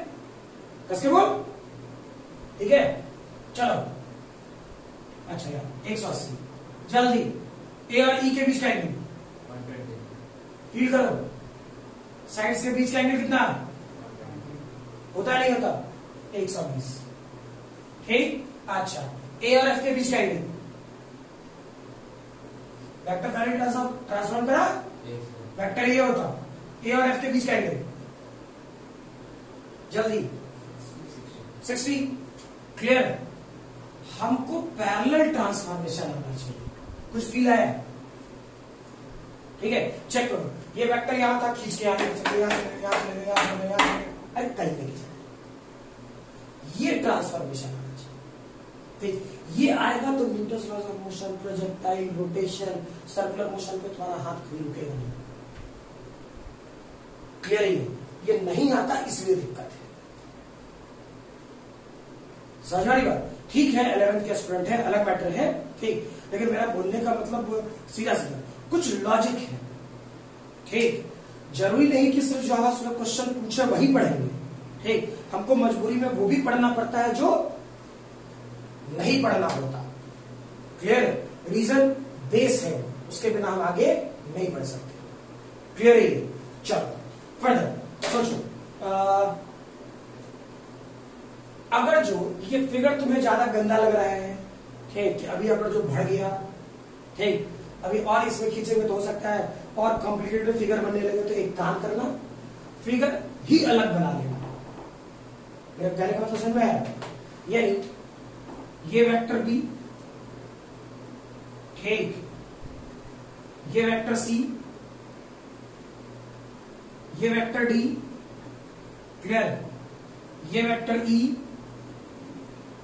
कस के बोल, ठीक है, चलो, अच्छा यार 180, जल्दी ए और ई के बीच का एंगल 120। फील करो, साइड्स के बीच का एंगल कितना होता है? नहीं होता, 120, ठीक, अच्छा ए और एफ के बीच का एंगल, वेक्टर पहले ट्रांसफॉर्म करा, वेक्टर ये होता, ए और एफ के बीच का एंगल, जल्दी 60, क्लियर? हमको पैरेलल ट्रांसफॉर्मेशन आना चाहिए, कुछ फील है? ठीक है, चेक करो, ये वेक्टर यहां था, खींच के आगे अरे कहीं नहीं, ये ट्रांसफॉर्मेशन आना चाहिए, ठीक, ये आएगा तो Newton's laws of motion, projectile, rotation, circular motion पे तुम्हारा हाथ कभी रुकेगा नहीं, क्लियर है? ये नहीं आता इसलिए दिक्कत है, समझ में आ रही बात? ठीक है, 11th के स्टूडेंट है, अलग मैटर है, ठीक, लेकिन मेरा बोलने का मतलब सीधा सीधा कुछ लॉजिक है, ठीक, जरूरी नहीं कि सिर्फ जो आवाज में क्वेश्चन पूछे वही पढ़ेंगे, ठीक, हमको मजबूरी में वो भी पढ़ना पड़ता है जो नहीं पढ़ना होता, क्लियर? रीजन बेस है, उसके बिना हम आगे नहीं बढ़ सकते, क्लियर है? चलो फर्दर सोचो, अगर जो ये फिगर तुम्हें ज्यादा गंदा लग रहा है, ठीक, अभी अगर जो बढ़ गया, ठीक, अभी और इसमें खींचेंगे तो हो सकता है और कॉम्प्लिकेटेड फिगर बनने लगे, तो एक काम करना, फिगर ही अलग बना लेना, मेरे कहने का मतलब समझ में आया? यानी ये वेक्टर बी, ठीक, ये वेक्टर सी, ये वेक्टर डी, क्लियर? ये वेक्टर ई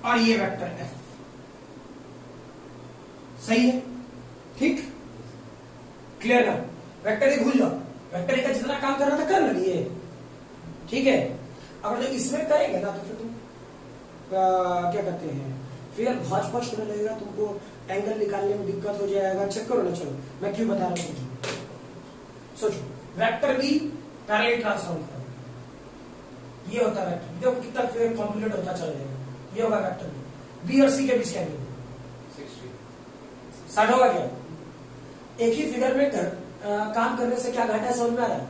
और ये वेक्टर एफ, सही है, ठीक, क्लियर ना? वेक्टर ए भूल जाओ, वेक्टर ए का जितना काम कर रहा था कर लिए, ठीक है? अगर जो इसमें करेंगे ना तो फिर तुम क्या कहते हैं, फिर भौच भौच होने लगेगा, तुमको एंगल निकालने में दिक्कत हो जाएगा, चेक करो ना, चलो मैं क्यों बता रहा हूं, सोचो, वेक्टर बी पैरेलल ट्रांसफॉर्म करो, ये होता है वेक्टर, देखो कितना फिर कॉम्प्लिकेट होता चल जाएगा, ये होगा वेक्टर बी और सी के बीच का एंगल 60 होगा क्या? एक ही फिगर में काम करने से क्या घाटा है समझ में आ रहा है?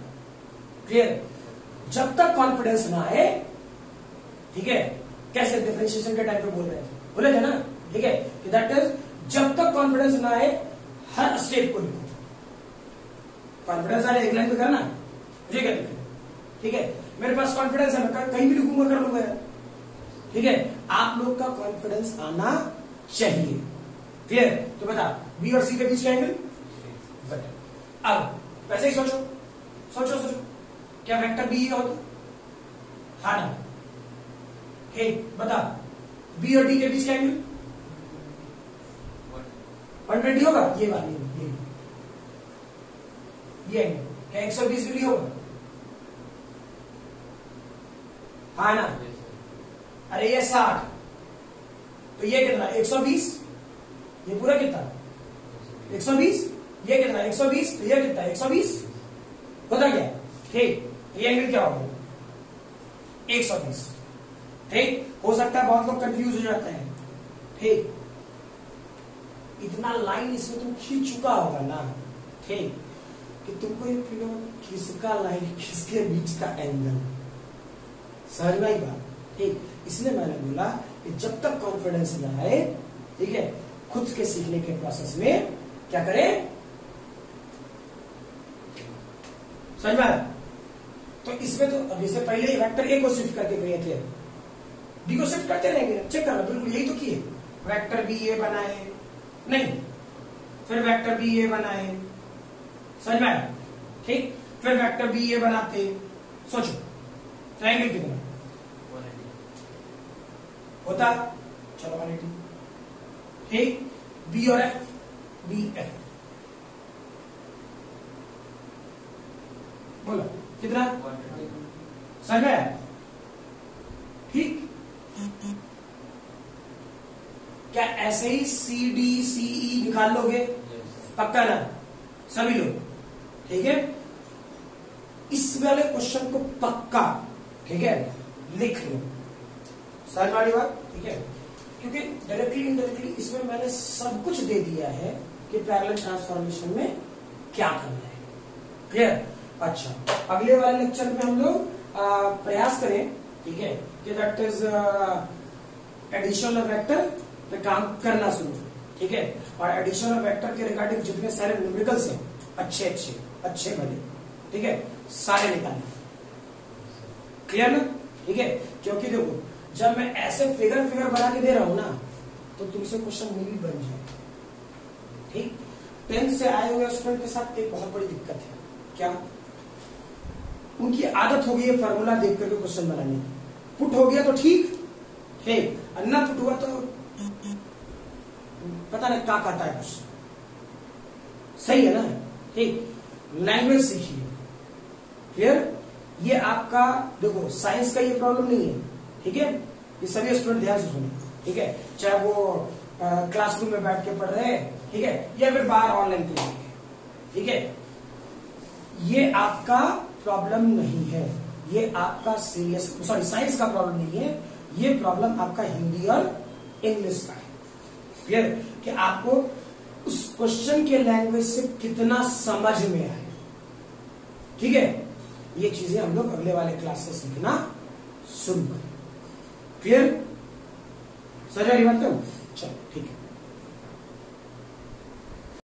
क्लियर? जब तक कॉन्फिडेंस ना आए, ठीक है, कैसे डिफरेंशिएशन के टाइम पे बोल रहे थे, बोले थे ना, ठीक है, दैट इज जब तक कॉन्फिडेंस ना आए हर स्टेप को लिखो, कॉन्फिडेंस आ रहा है एक लाइन में करना, मुझे क्या लिखना, ठीक है, मेरे पास कॉन्फिडेंस है, मैं कहीं भी लिखूंगा कर लूंगा, ठीक है, आप लोग का कॉन्फिडेंस आना चाहिए, क्लियर? तो बता बी और सी के बीच का एंगल, अब वैसे ही सोचो सोचो सोचो, क्या वेक्टर बी होता? हाँ ना, ठीक, बता बी और डी के बीच का एंगल 120 होगा, ये बात नहीं, ये एंगल क्या 120 डिग्री होगा? हाँ ना? अरे ये 60, तो ये कितना 120, ये पूरा कितना 120, ये कितना 120, तो ये कितना 120 होता क्या? ठीक, ये एंगल क्या होगा 120। ठीक, हो सकता है बहुत लोग कंफ्यूज हो जाते हैं। ठीक, इतना लाइन इसमें तुम खींच चुका होगा ना, ठीक, कि तुमको ये फील होगा किसका लाइन किसके बीच का एंगल, समझ में आई बात? ठीक, इसलिए मैंने बोला कि जब तक कॉन्फिडेंस न आए, ठीक है, खुद के सीखने के प्रोसेस में क्या करें, समझ में आया? तो इसमें तो अभी से पहले वेक्टर ए को शिफ्ट करके गए थे, डी को शिफ्ट करते रहेंगे, चेक करना, बिल्कुल यही तो किए। वेक्टर बी ए बनाए नहीं, फिर वेक्टर बी ए बनाए, समझ में आया? ठीक, फिर वेक्टर बी ए बनाते, सोचो ट्रायंगल कितना 180 होता, चलो 180। ठीक, बी और एफ, बी एफ, बोलो कितना 120 समझ में आया? ठीक, क्या ऐसे ही सी डी सी ई निकाल लोगे? पक्का ना सभी लोग? ठीक है, इस वाले क्वेश्चन को पक्का, ठीक है, लिख लो, समझ वाली बात? ठीक है, क्योंकि डायरेक्टली इनडायरेक्टली इसमें मैंने सब कुछ दे दिया है कि पैरेलल ट्रांसफॉर्मेशन में क्या करना है। क्लियर? अच्छा, अगले वाले लेक्चर में हम लोग प्रयास करें, ठीक है, कि that is addition of vector पे काम करना शुरू, ठीक है, और एडिशन ऑफ वेक्टर के रिगार्डिंग जितने सारे न्यूमेरिकल्स हैं अच्छे भले, ठीक है, सारे निकालने। क्लियर ना? ठीक है, क्योंकि देखो जब मैं ऐसे फिगर बना के दे रहा हूं ना, तो तुमसे क्वेश्चन में भी बन जाए। ठीक, 10th से आए हुए स्टूडेंट के साथ एक बहुत बड़ी दिक्कत है, क्या? उनकी आदत हो गई है फार्मूला देख करके क्वेश्चन बनाने की, पुट हो गया तो ठीक, ठीक, अन्ना पुट हुआ तो पता नहीं क्या कहता है क्वेश्चन, सही है ना? ठीक, लैंग्वेज सीखिए। क्लियर? ये आपका देखो साइंस का ये प्रॉब्लम नहीं है, ठीक है, ये सभी स्टूडेंट ध्यान से सुने, ठीक है, चाहे वो क्लासरूम में बैठ के पढ़ रहे हैं, ठीक है, या फिर बाहर ऑनलाइन पढ़ रहे हैं, ठीक है, ये आपका प्रॉब्लम नहीं है, ये आपका साइंस का प्रॉब्लम नहीं है, ये प्रॉब्लम आपका हिंदी और इंग्लिश का है। क्लियर? कि आपको उस क्वेश्चन के लैंग्वेज से कितना समझ में आए, ठीक है, ये चीजें हम लोग अगले वाले क्लास से सीखना शुरू करें। क्लियर? समझ आ रही बात? चलो ठीक है।